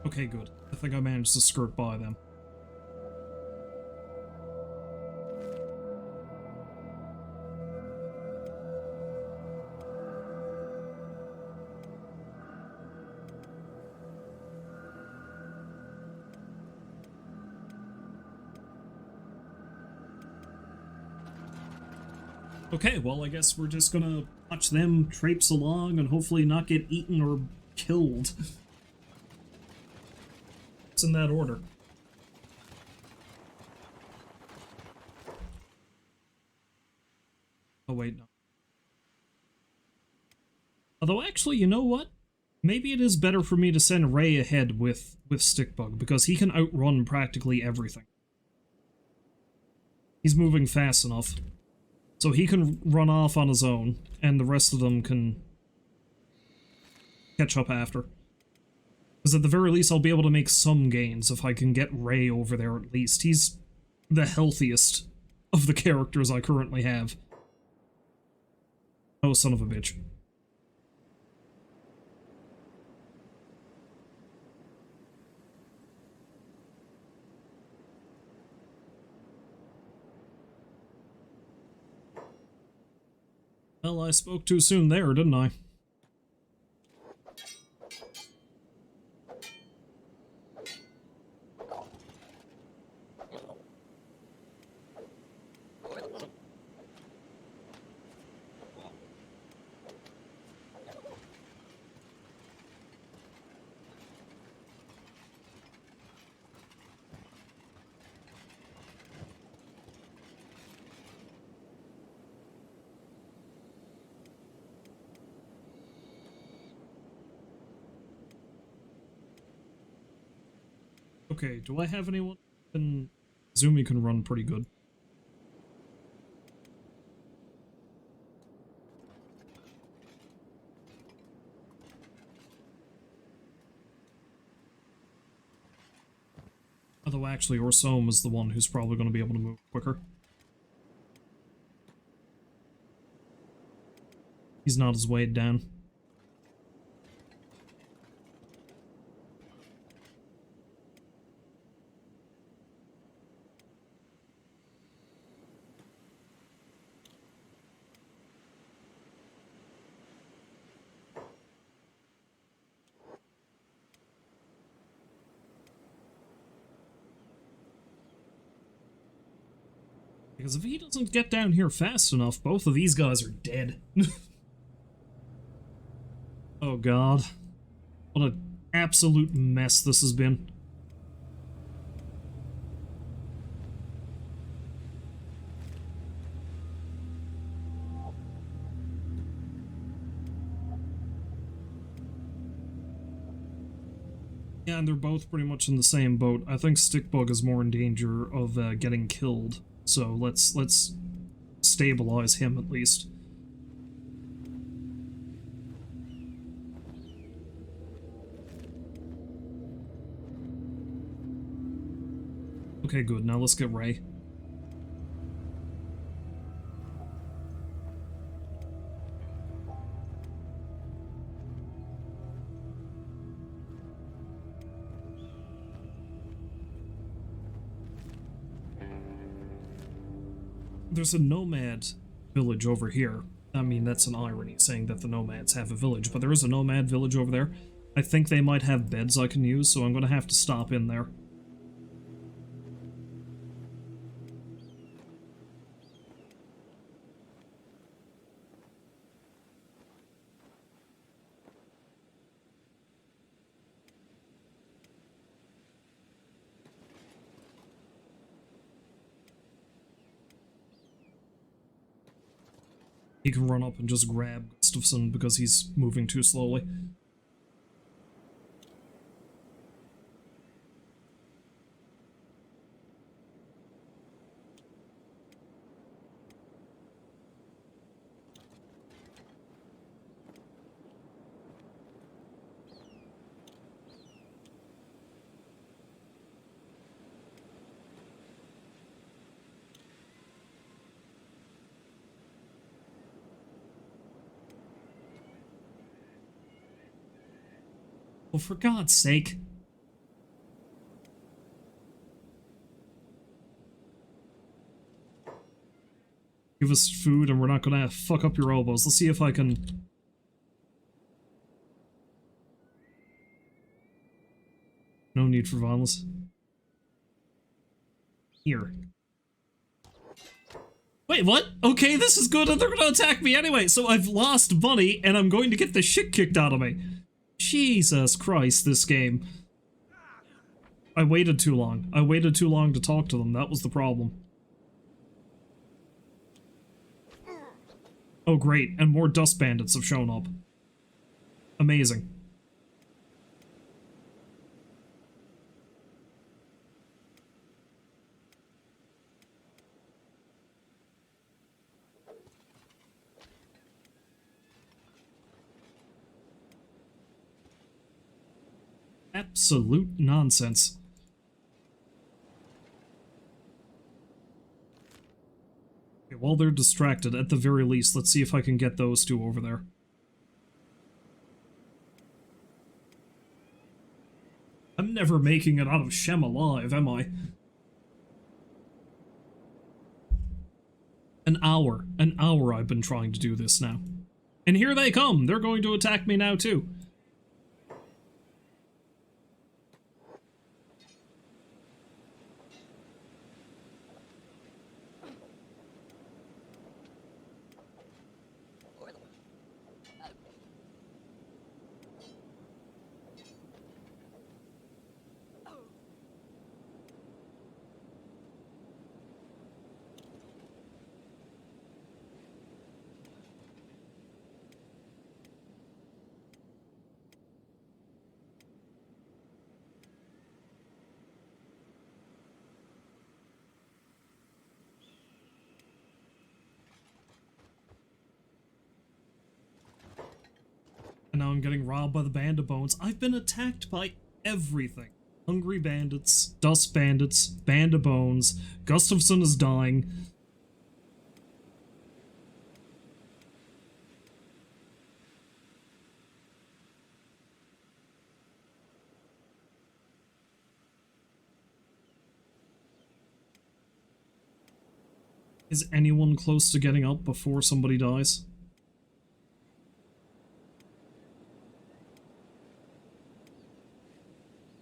Okay, good. I think I managed to skirt by them. Okay, well, I guess we're just gonna watch them traipse along and hopefully not get eaten or killed. It's in that order. Oh, wait, no. Although, actually, you know what? Maybe it is better for me to send Ray ahead with Stickbug, because he can outrun practically everything. He's moving fast enough. So he can run off on his own, and the rest of them can catch up after. Because at the very least, I'll be able to make some gains if I can get Ray over there at least. He's the healthiest of the characters I currently have. Oh, son of a bitch. Well, I spoke too soon there, didn't I? Okay, do I have anyone? Zumi can run pretty good. Although actually, Orsom is the one who's probably going to be able to move quicker. He's not as weighed down. Because if he doesn't get down here fast enough, both of these guys are dead. Oh god. What an absolute mess this has been. Yeah, and they're both pretty much in the same boat. I think Stickbug is more in danger of getting killed. So let's stabilize him at least. Okay, good. Now let's get Ray. There's a nomad village over here. I mean, that's an irony, saying that the nomads have a village, but there is a nomad village over there. I think they might have beds I can use, so I'm going to have to stop in there. He can run up and just grab Gustafsson because he's moving too slowly. Well, for God's sake. Give us food and we're not gonna fuck up your elbows. Let's see if I can... No need for violence. Here. Wait, what? Okay, this is good and they're gonna attack me anyway, so I've lost money and I'm going to get the shit kicked out of me. Jesus Christ, this game. I waited too long. I waited too long to talk to them. That was the problem. Oh, great. And more dust bandits have shown up. Amazing. Absolute nonsense. Okay, while they're distracted, at the very least, let's see if I can get those two over there. I'm never making it out of Shem alive, am I? An hour I've been trying to do this now. And here they come! They're going to attack me now, too. And now I'm getting robbed by the Band of Bones. I've been attacked by everything. Hungry Bandits, Dust Bandits, Band of Bones, Gustafsson is dying. Is anyone close to getting up before somebody dies?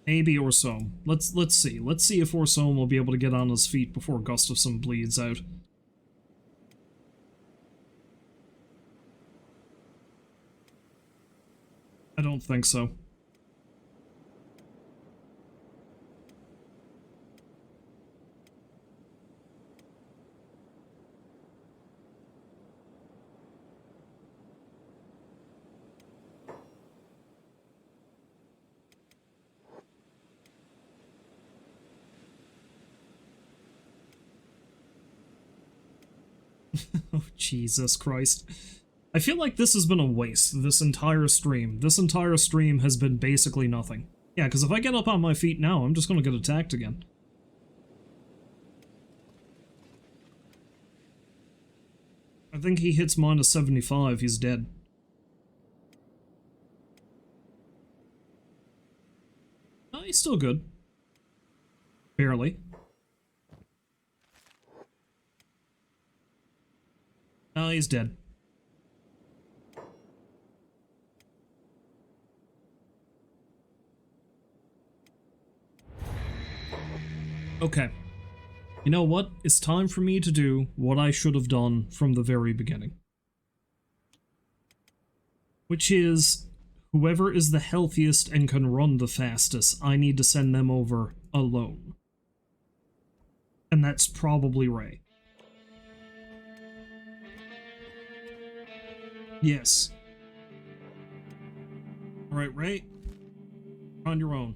Maybe Orsom. Let's see. Let's see if Orsom will be able to get on his feet before Gustafsson bleeds out. I don't think so. Oh, Jesus Christ. I feel like this has been a waste, this entire stream. This entire stream has been basically nothing. Yeah, because if I get up on my feet now, I'm just gonna get attacked again. I think he hits minus 75, he's dead. Oh, he's still good. Barely. Oh, he's dead. Okay. You know what? It's time for me to do what I should have done from the very beginning. Which is, whoever is the healthiest and can run the fastest, I need to send them over alone. And that's probably Ray. Yes. Alright, Ray. You're on your own.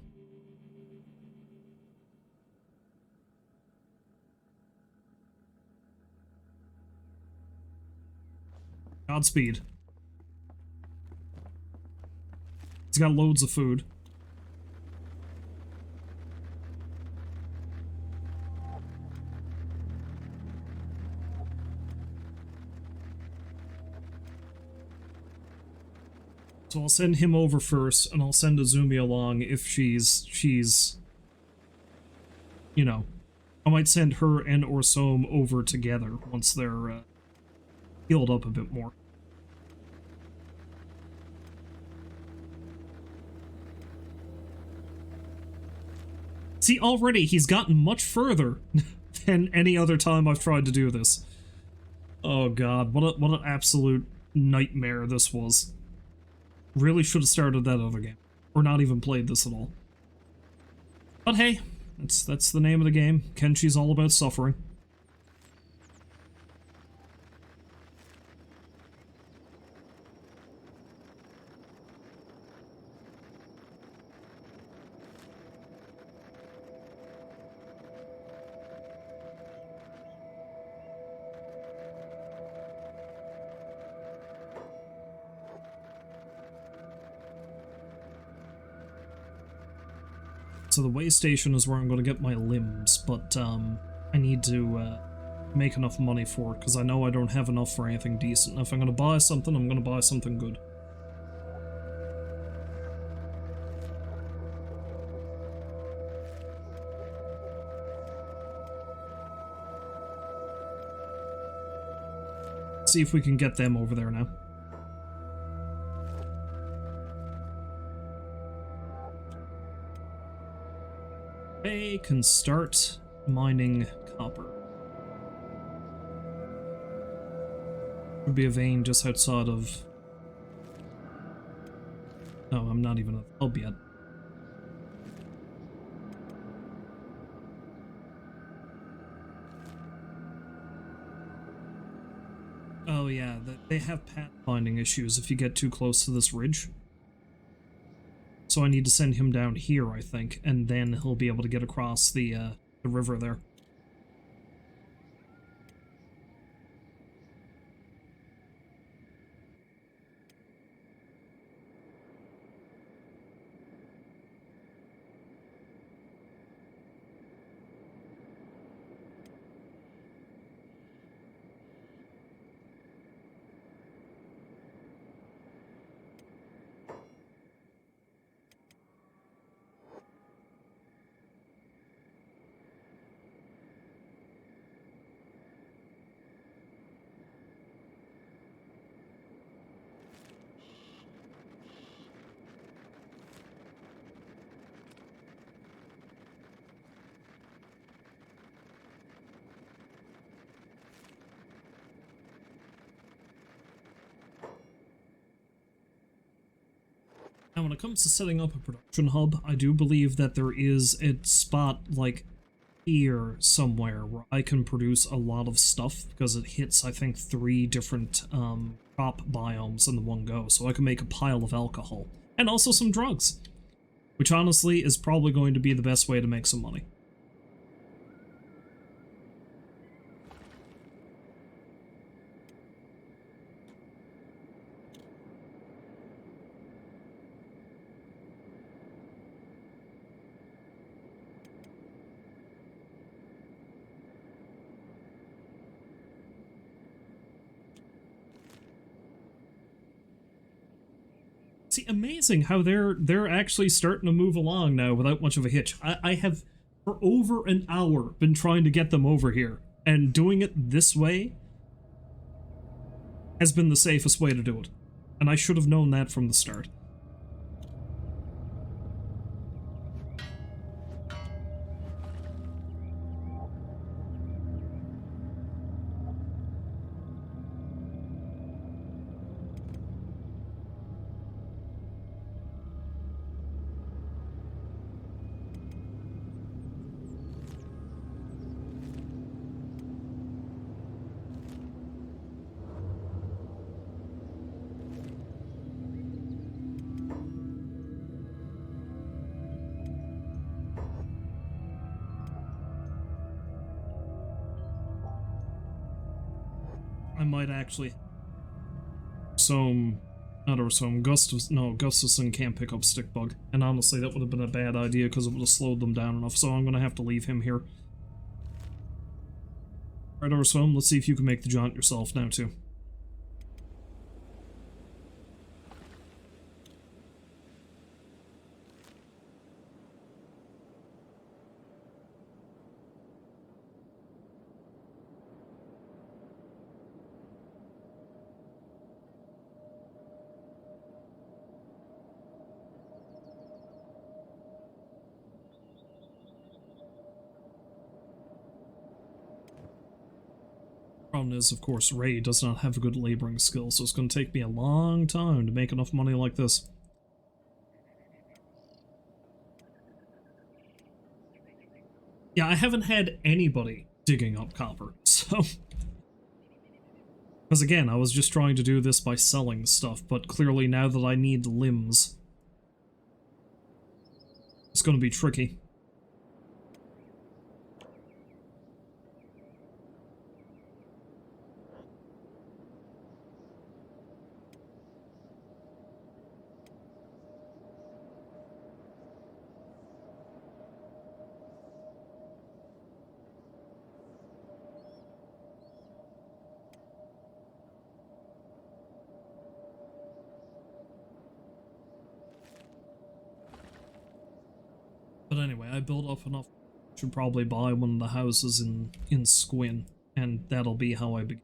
Godspeed. He's got loads of food. So I'll send him over first, and I'll send Azumi along if she's... You know. I might send her and Orsom over together once they're healed up a bit more. See, already he's gotten much further than any other time I've tried to do this. Oh god, what an absolute nightmare this was. Really should have started that other game. Or not even played this at all. But hey, that's the name of the game. Kenshi's all about suffering. So the way station is where I'm going to get my limbs, but I need to make enough money for it, because I know I don't have enough for anything decent. If I'm going to buy something, I'm going to buy something good. See if we can get them over there now. They can start mining copper. Would be a vein just outside of... No, I'm not even at the hub yet. Oh yeah, they have pathfinding issues if you get too close to this ridge. So I need to send him down here, I think, and then he'll be able to get across the river there. Now, when it comes to setting up a production hub, I do believe that there is a spot, like, here somewhere where I can produce a lot of stuff, because it hits, I think, 3 different, crop biomes in the one go, so I can make a pile of alcohol. And also some drugs, which honestly is probably going to be the best way to make some money. See, amazing how they're actually starting to move along now without much of a hitch. I have, for over an hour, been trying to get them over here, and doing it this way has been the safest way to do it. And I should have known that from the start. I might actually... Gustafson can't pick up Stickbug. And honestly, that would have been a bad idea because it would have slowed them down enough, so I'm going to have to leave him here. Alright, Orsom, let's see if you can make the jaunt yourself now, too. Problem is, of course, Ray does not have a good laboring skill, so it's going to take me a long time to make enough money like this. Yeah, I haven't had anybody digging up copper, so... Because again, I was just trying to do this by selling stuff, but clearly now that I need limbs, it's going to be tricky. But anyway, I built up enough. Should probably buy one of the houses in Squin, and that'll be how I begin.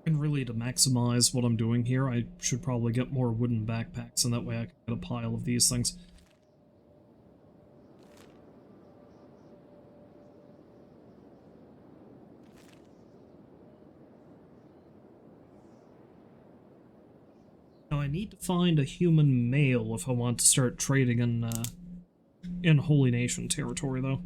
And really, to maximize what I'm doing here, I should probably get more wooden backpacks, and that way I can get a pile of these things. Now I need to find a human male if I want to start trading in Holy Nation territory, though.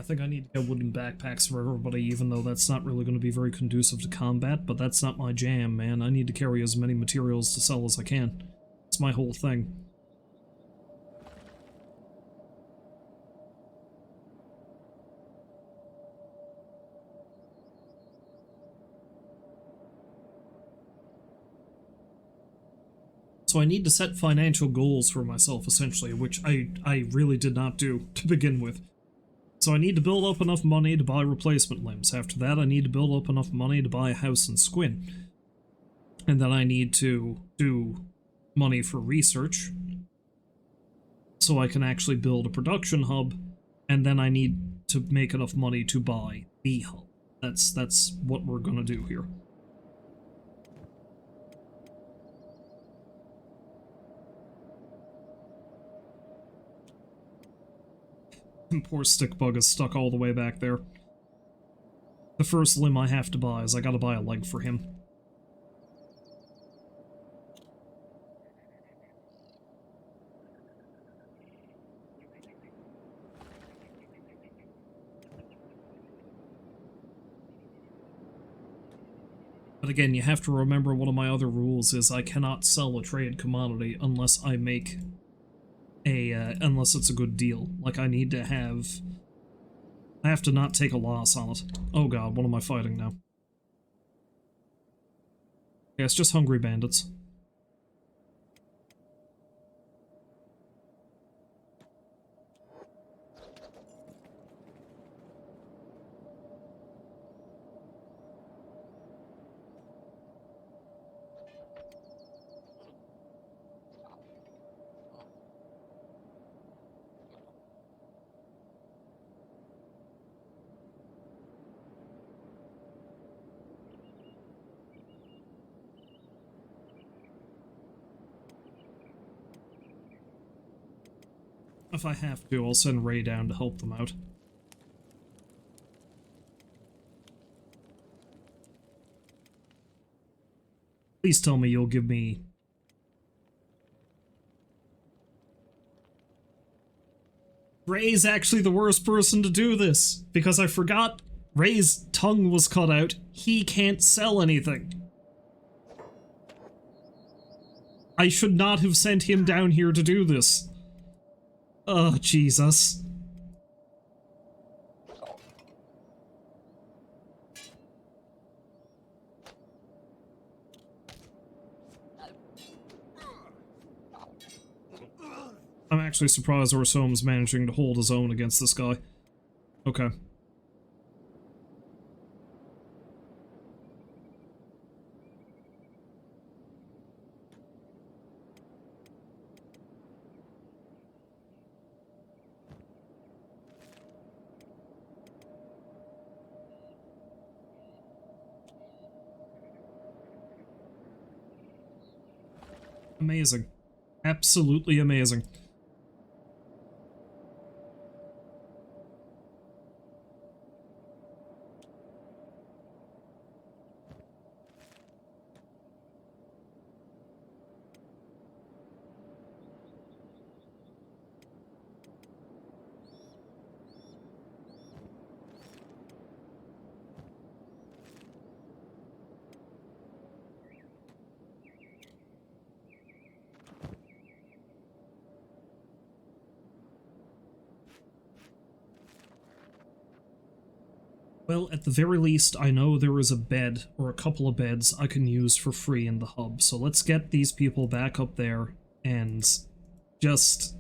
think I need to get wooden backpacks for everybody, even though that's not really going to be very conducive to combat, but that's not my jam, man. I need to carry as many materials to sell as I can. It's my whole thing. So I need to set financial goals for myself, essentially, which I really did not do to begin with. So I need to build up enough money to buy replacement limbs. After that, I need to build up enough money to buy a house in Squin. And then I need to do money for research, so I can actually build a production hub, and then I need to make enough money to buy the hub. That's what we're gonna do here. And poor Stickbug is stuck all the way back there. The first limb I have to buy is I gotta buy a leg for him. But again, you have to remember one of my other rules is I cannot sell a trade commodity unless I make unless it's a good deal. Like, I have to not take a loss on it. Oh god, what am I fighting now? Yeah, it's just hungry bandits. If I have to, I'll send Ray down to help them out. Please tell me you'll give me... Ray's actually the worst person to do this, because I forgot Ray's tongue was cut out. He can't sell anything. I should not have sent him down here to do this. Oh, Jesus. I'm actually surprised Orsome's managing to hold his own against this guy. Okay. Amazing. Absolutely amazing. Well, at the very least, I know there is a bed, or a couple of beds, I can use for free in the hub. So let's get these people back up there, and just...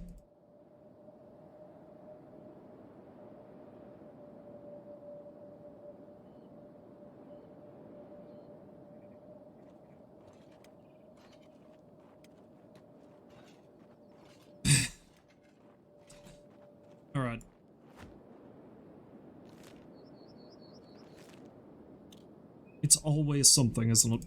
Alright. It's always something, isn't it?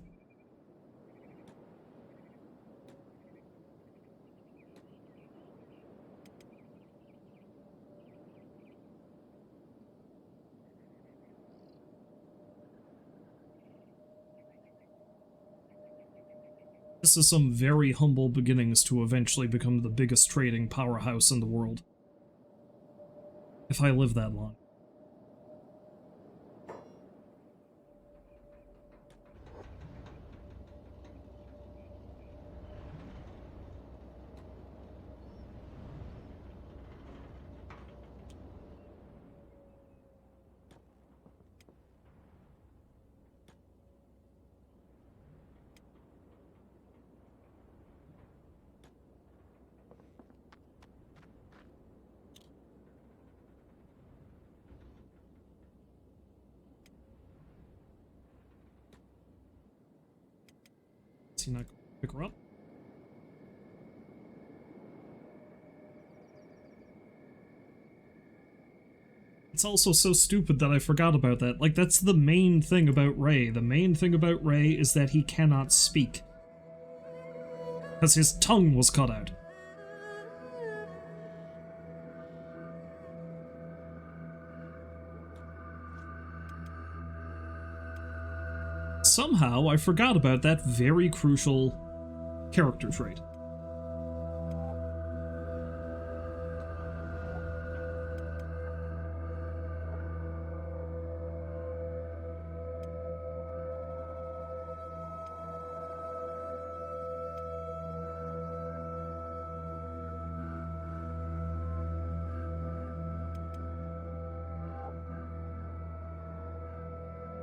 This is some very humble beginnings to eventually become the biggest trading powerhouse in the world. If I live that long. Is he not going to pick her up? It's also so stupid that I forgot about that. Like, that's the main thing about Ray. The main thing about Ray is that he cannot speak. Because his tongue was cut out. Somehow, I forgot about that very crucial character trait.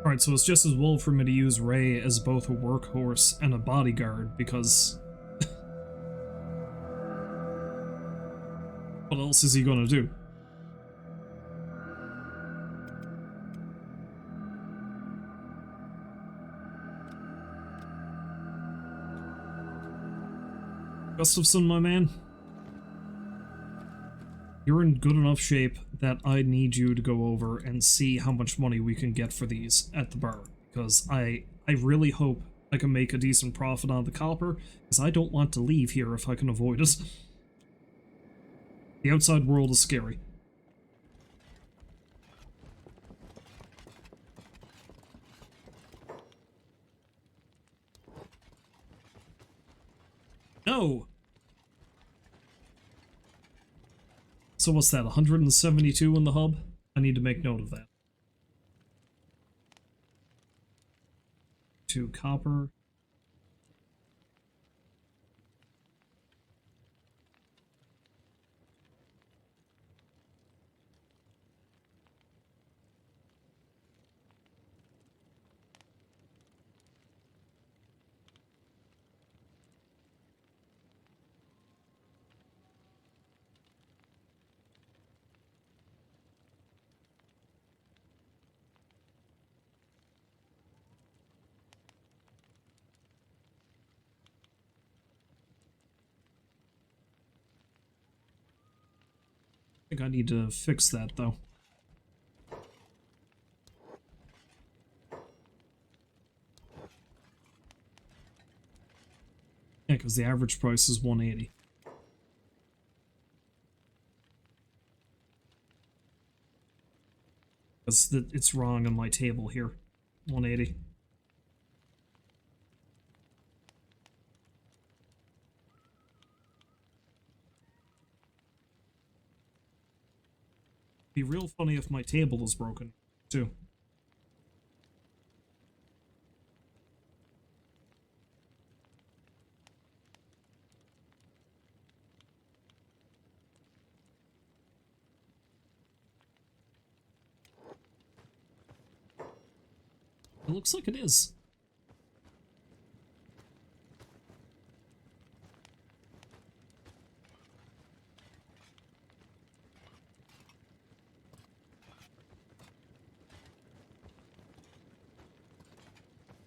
Alright, so it's just as well for me to use Ray as both a workhorse and a bodyguard, because... what else is he gonna do? Gustafson, my man? You're in good enough shape that I need you to go over and see how much money we can get for these at the bar. Because I really hope I can make a decent profit on the copper, because I don't want to leave here if I can avoid it. The outside world is scary. No! So what's that, 172 in the hub? I need to make note of that. 2 copper. I think I need to fix that, though. Yeah, because the average price is 180. It's wrong on my table here. 180. Be real funny if my table is broken, too. It looks like it is.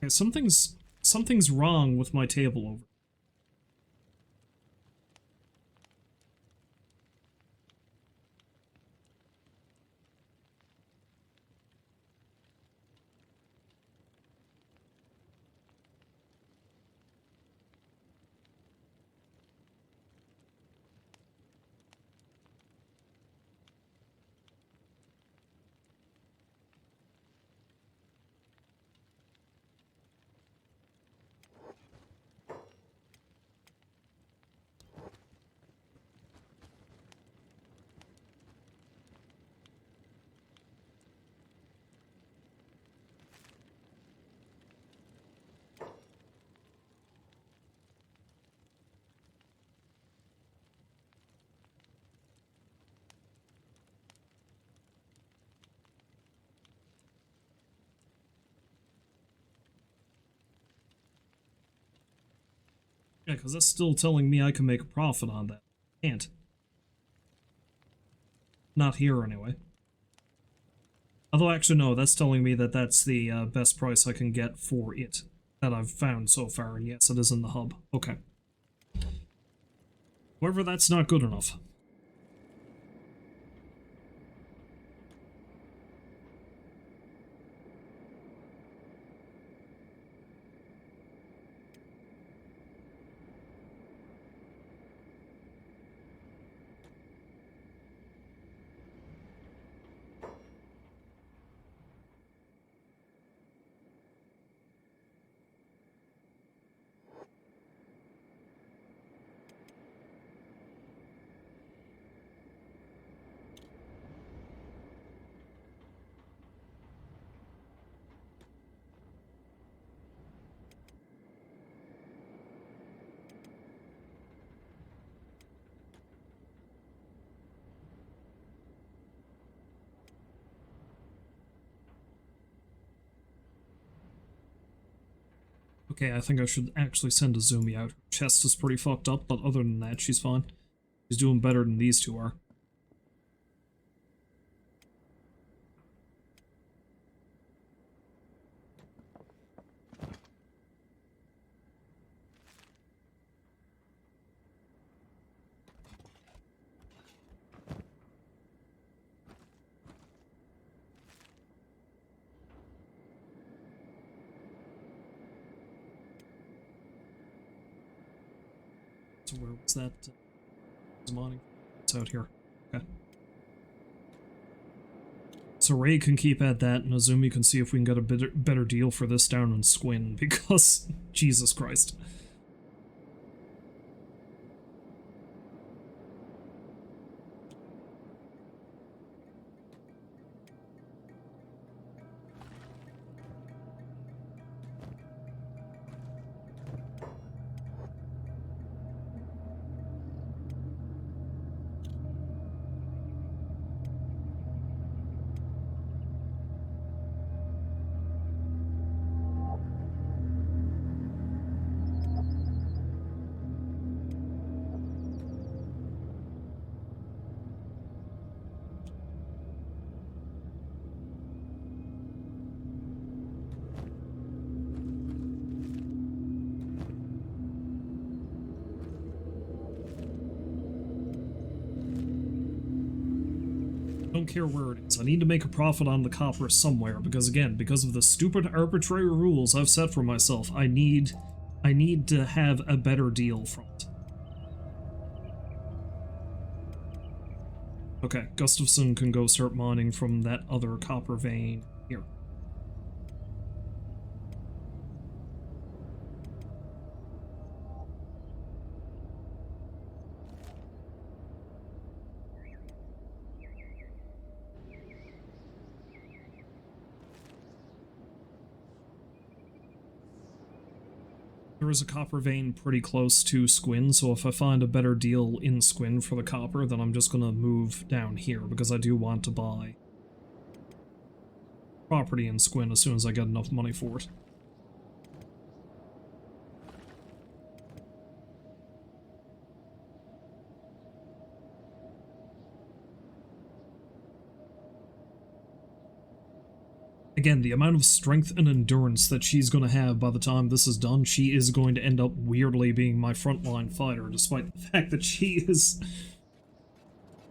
Okay, something's wrong with my table over. Yeah, because that's still telling me I can make a profit on that. Can't. Not here, anyway. Although, actually, no, that's telling me that that's the best price I can get for it. that I've found so far, and yes, it is in the hub. Okay. However, that's not good enough. Okay, I think I should actually send Azumi out. Her chest is pretty fucked up, but other than that, she's fine. She's doing better than these two are. So where was that? Zamani? It's out here. Okay. So Ray can keep at that, and Azumi can see if we can get a better deal for this down in Squin, because Jesus Christ. Don't care where it is. I need to make a profit on the copper somewhere, because again, because of the stupid arbitrary rules I've set for myself, I need to have a better deal from it. Okay, Gustafson can go start mining from that other copper vein here. There is a copper vein pretty close to Squin, so if I find a better deal in Squin for the copper, then I'm just gonna move down here, because I do want to buy property in Squin as soon as I get enough money for it. Again, the amount of strength and endurance that she's going to have by the time this is done, she is going to end up weirdly being my frontline fighter, despite the fact that she is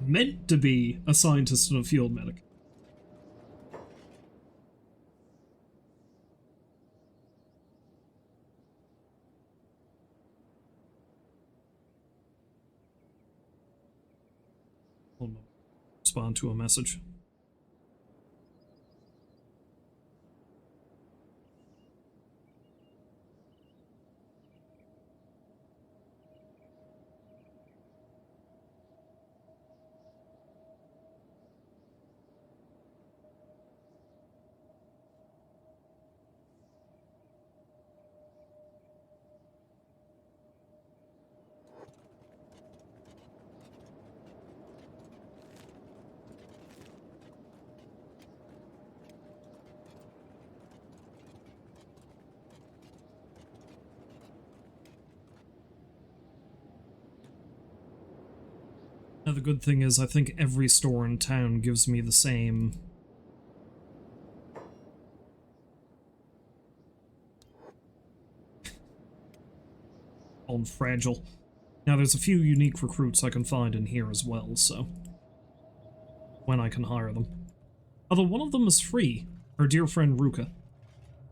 meant to be a scientist and a field medic. Hold on. Respond to a message. Now the good thing is I think every store in town gives me the same and fragile. Now, there's a few unique recruits I can find in here as well, so... when I can hire them. Although one of them is free. Our dear friend Ruka.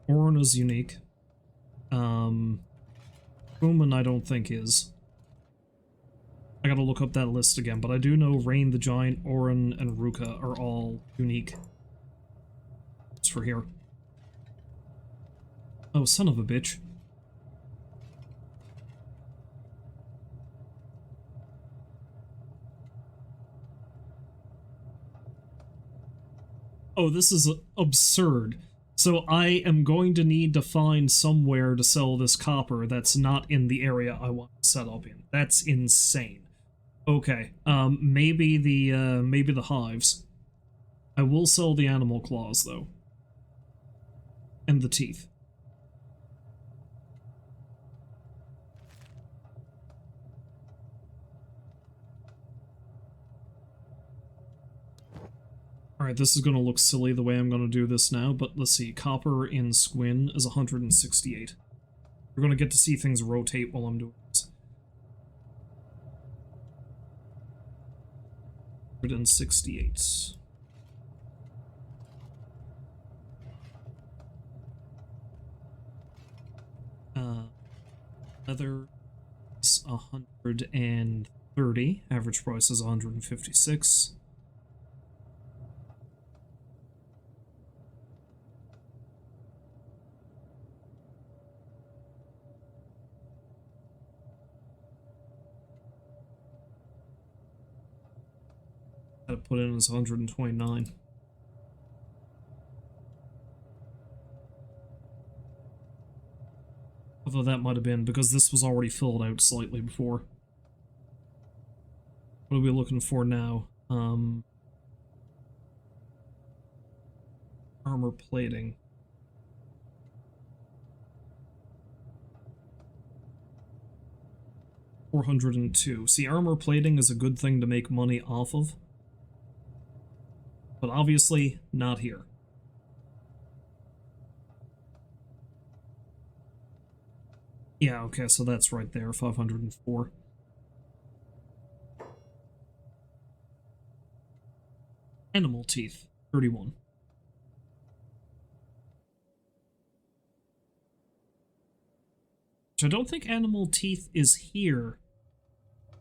Orin is unique. Boomin I don't think is. I gotta look up that list again, but I do know Rain the Giant, Orin, and Ruka are all unique. It's for here. Oh, son of a bitch. Oh, this is absurd. So I am going to need to find somewhere to sell this copper that's not in the area I want to set up in. That's insane. Okay, maybe the hives. I will sell the animal claws, though. And the teeth. Alright, this is going to look silly the way I'm going to do this now, but let's see. Copper in Squin is 168. We're going to get to see things rotate while I'm doing this. 168. Leather is 130. Average price is 156. Gotta put in as 129. Although that might have been because this was already filled out slightly before. What are we looking for now? Armor plating. $402. See, armor plating is a good thing to make money off of. But obviously, not here. Yeah, okay, so that's right there, 504. Animal teeth, 31. Which I don't think animal teeth is here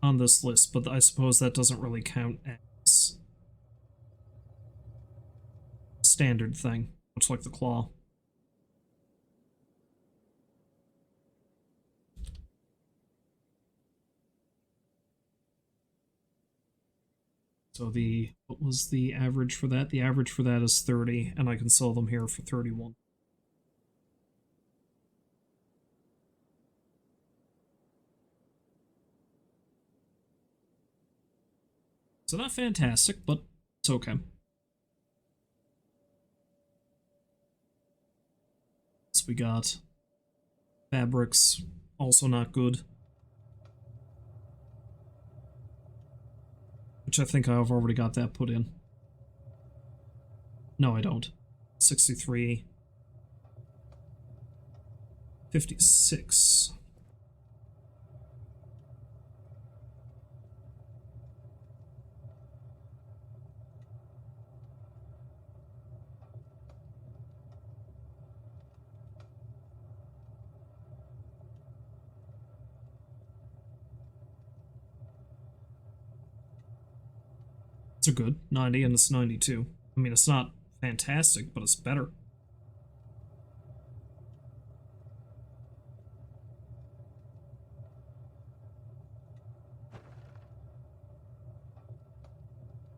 on this list, but I suppose that doesn't really count as a standard thing, much like the claw. So what was the average for that? The average for that is 30, and I can sell them here for 31. So not fantastic, but it's okay. So we got fabrics, also not good. Which I think I've already got that put in. No, I don't. 63. 56. It's a good 90, and it's 92. I mean, it's not fantastic, but it's better.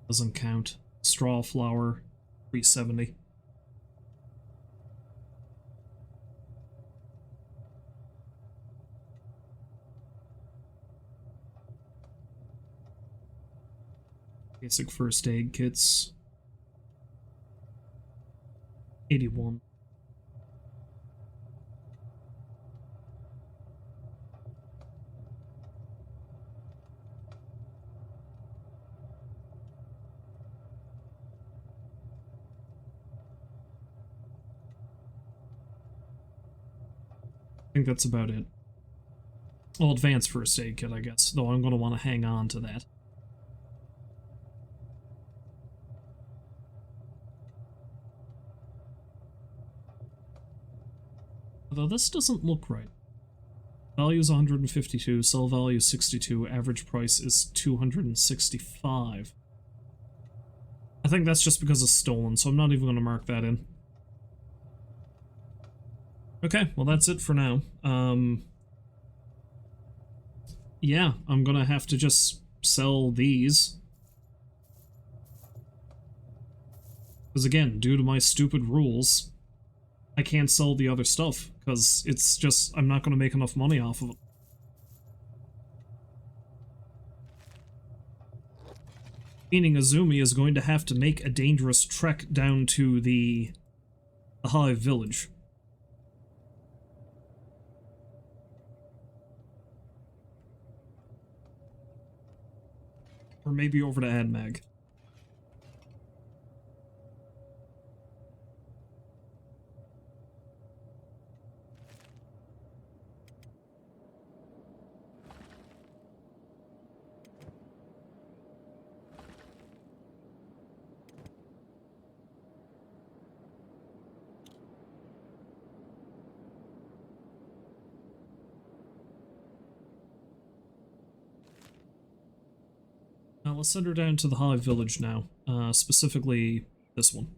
Doesn't count. Straw flour, 370. Basic first aid kits. 81. I think that's about it. Well, advanced first aid kit, I guess, though I'm going to want to hang on to that. Although this doesn't look right. Value is 152, sell value is 62, average price is 265. I think that's just because it's stolen, so I'm not even going to mark that in. Okay, well that's it for now. Yeah, I'm gonna have to just sell these. Because again, due to my stupid rules, I can't sell the other stuff, because it's just, I'm not gonna make enough money off of it. Meaning Azumi is going to have to make a dangerous trek down to the Hive Village. Or maybe over to AdMag. Let's send her down to the Hive Village now, specifically this one.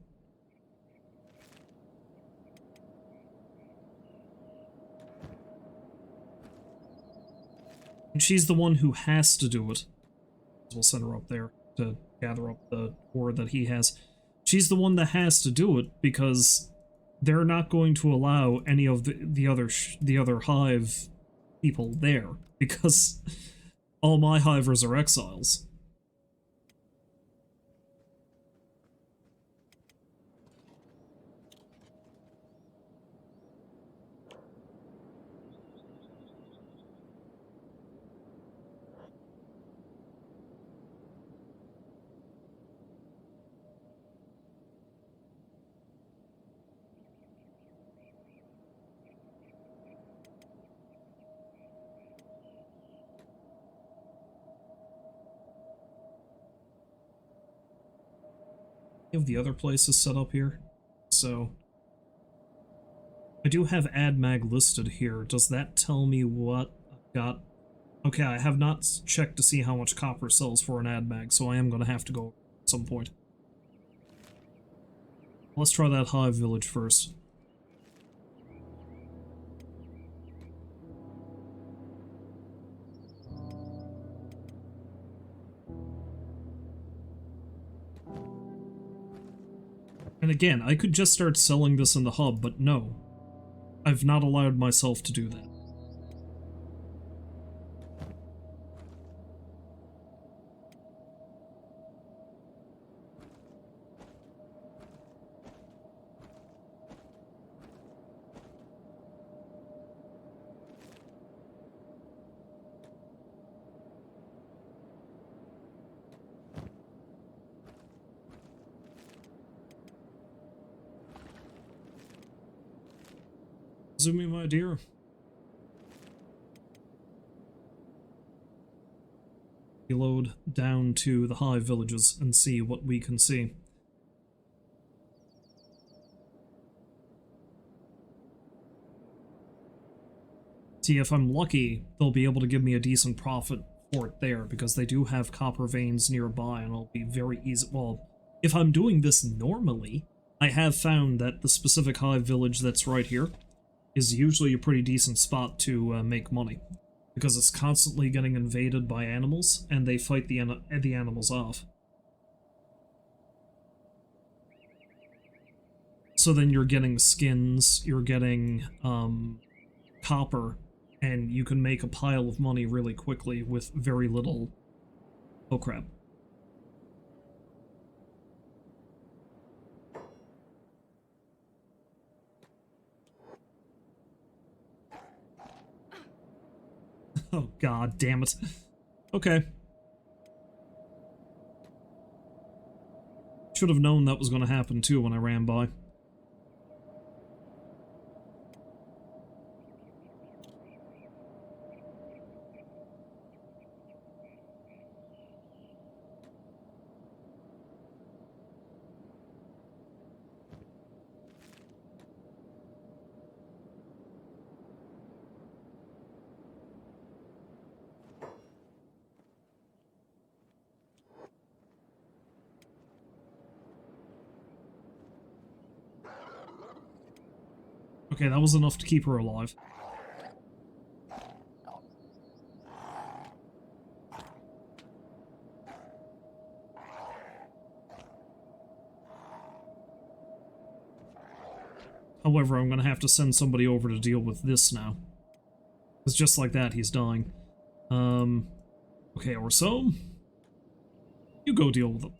And she's the one who has to do it. We'll send her up there to gather up the ore that he has. She's the one that has to do it because they're not going to allow any of the other Hive people there because all my Hivers are exiles. Of the other places set up here, so I do have AdMag listed here. Does that tell me what I've got? Okay, I have not checked to see how much copper sells for an AdMag, so I am going to have to go at some point. Let's try that Hive Village first. And again, I could just start selling this in the hub, but no. I've not allowed myself to do that. Azumi, my dear. Reload down to the Hive Villages and see what we can see. See, if I'm lucky, they'll be able to give me a decent profit for it there, because they do have copper veins nearby, and I'll be very easy. Well, if I'm doing this normally, I have found that the specific Hive Village that's right here is usually a pretty decent spot to make money, because it's constantly getting invaded by animals, and they fight the animals off. So then you're getting skins, you're getting copper, and you can make a pile of money really quickly with very little. Oh crap. Oh god damn it. Okay. Should have known that was going to happen too when I ran by. Okay, that was enough to keep her alive. However, I'm gonna have to send somebody over to deal with this now. Because just like that, he's dying. Okay, or so. You go deal with him.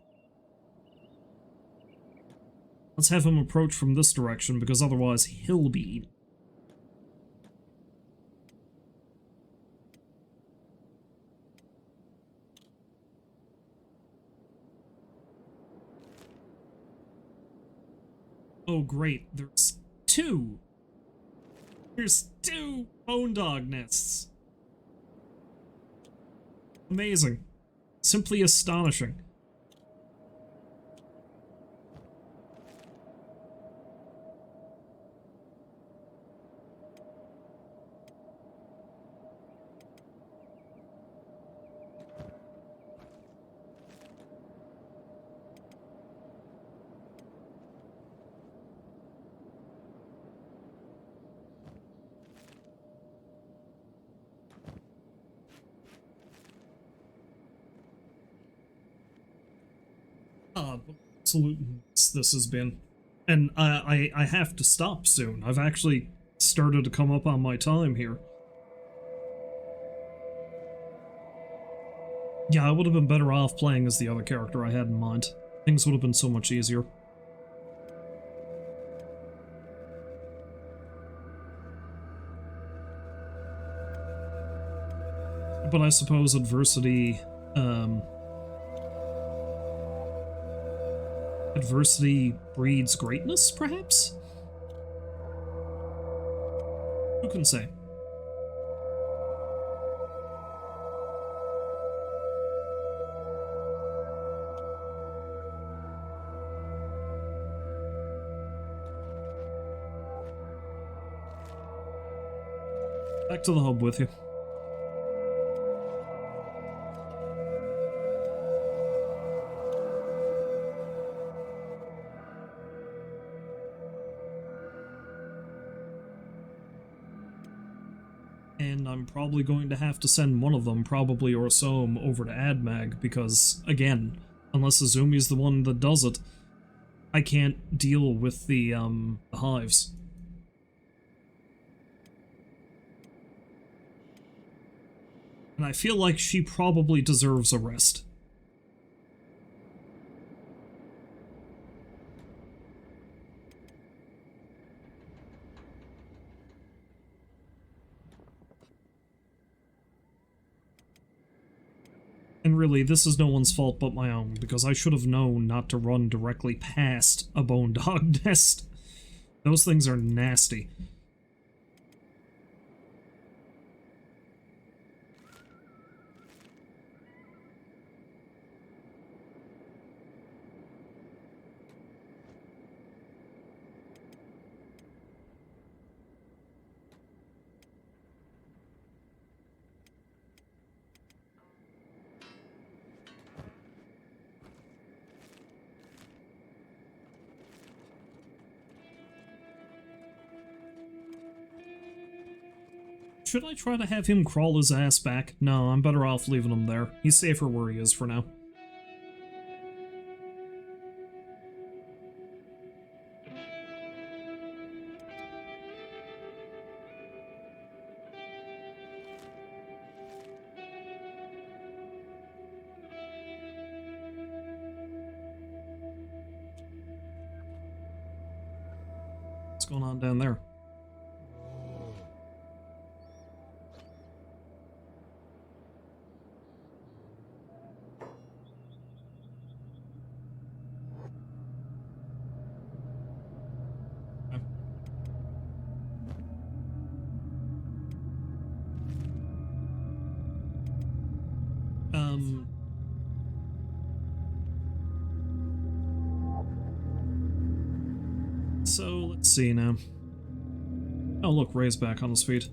Let's have him approach from this direction, because otherwise he'll be eaten. Oh great, there's two! There's two bone dog nests! Amazing. Simply astonishing. Absolute mess this has been. And I have to stop soon. I've actually started to come up on my time here. Yeah, I would have been better off playing as the other character I had in mind. Things would have been so much easier. But I suppose adversity, adversity breeds greatness, perhaps? Who can say? Back to the hub with you. And I'm probably going to have to send one of them, probably Orsom, over to AdMag, because, again, unless Azumi's the one that does it, I can't deal with the hives. And I feel like she probably deserves a rest. And really, this is no one's fault but my own, because I should have known not to run directly past a bone dog nest. Those things are nasty. Should I try to have him crawl his ass back? No, I'm better off leaving him there. He's safer where he is for now. What's going on down there? So, let's see now. Oh look, Ray's back on his feet.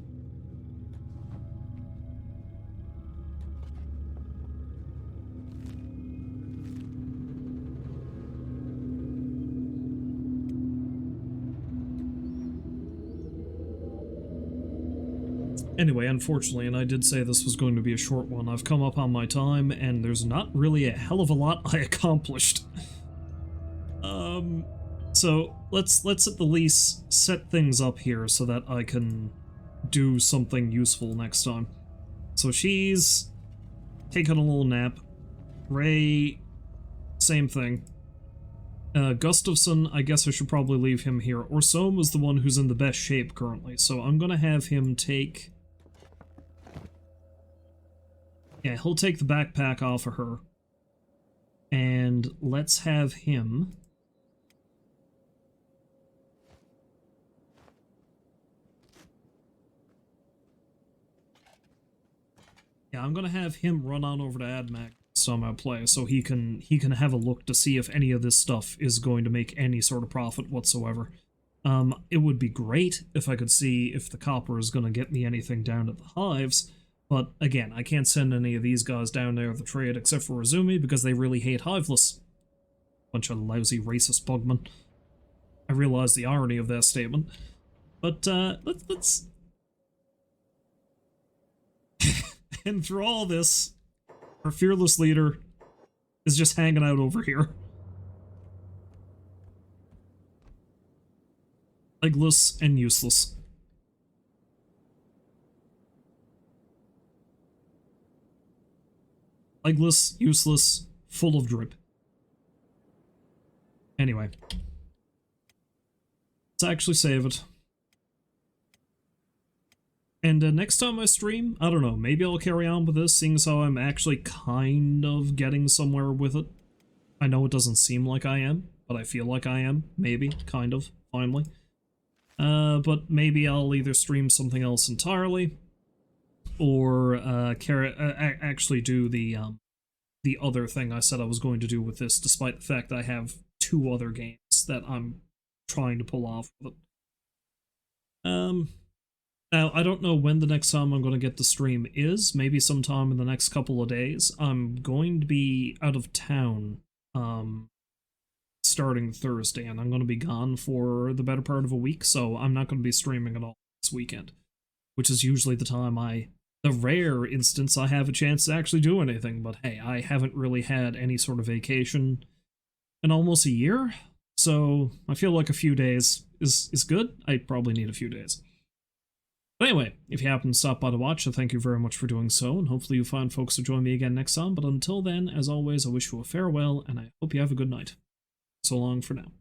Anyway, unfortunately, and I did say this was going to be a short one, I've come up on my time, and there's not really a hell of a lot I accomplished. So let's at the least set things up here so that I can do something useful next time. So she's taking a little nap. Ray, same thing. Gustafsson, I guess I should probably leave him here. Orsom is the one who's in the best shape currently, so I'm gonna have him take... Yeah, he'll take the backpack off of her. And let's have him... Yeah, I'm gonna have him run on over to AdMac some I play, so he can have a look to see if any of this stuff is going to make any sort of profit whatsoever. It would be great if I could see if the copper is gonna get me anything down at the hives, but again, I can't send any of these guys down there to trade except for Razumi because they really hate hiveless. Bunch of lousy racist bugmen. I realize the irony of that statement, but let's and through all this, our fearless leader is just hanging out over here. Legless and useless. Legless, useless, full of drip. Anyway. Let's actually save it. And next time I stream, I don't know, maybe I'll carry on with this, seeing as how I'm actually kind of getting somewhere with it. I know it doesn't seem like I am, but I feel like I am, maybe, kind of, finally. But maybe I'll either stream something else entirely, or actually do the other thing I said I was going to do with this, despite the fact that I have 2 other games that I'm trying to pull off with it. Now, I don't know when the next time I'm going to get the stream is, maybe sometime in the next couple of days. I'm going to be out of town, starting Thursday, and I'm going to be gone for the better part of a week, so I'm not going to be streaming at all this weekend, which is usually the time the rare instance I have a chance to actually do anything, but hey, I haven't really had any sort of vacation in almost a year, so I feel like a few days is good. I probably need a few days. But anyway, if you happen to stop by to watch, I thank you very much for doing so, and hopefully you find folks to join me again next time. But until then, as always, I wish you a farewell, and I hope you have a good night. So long for now.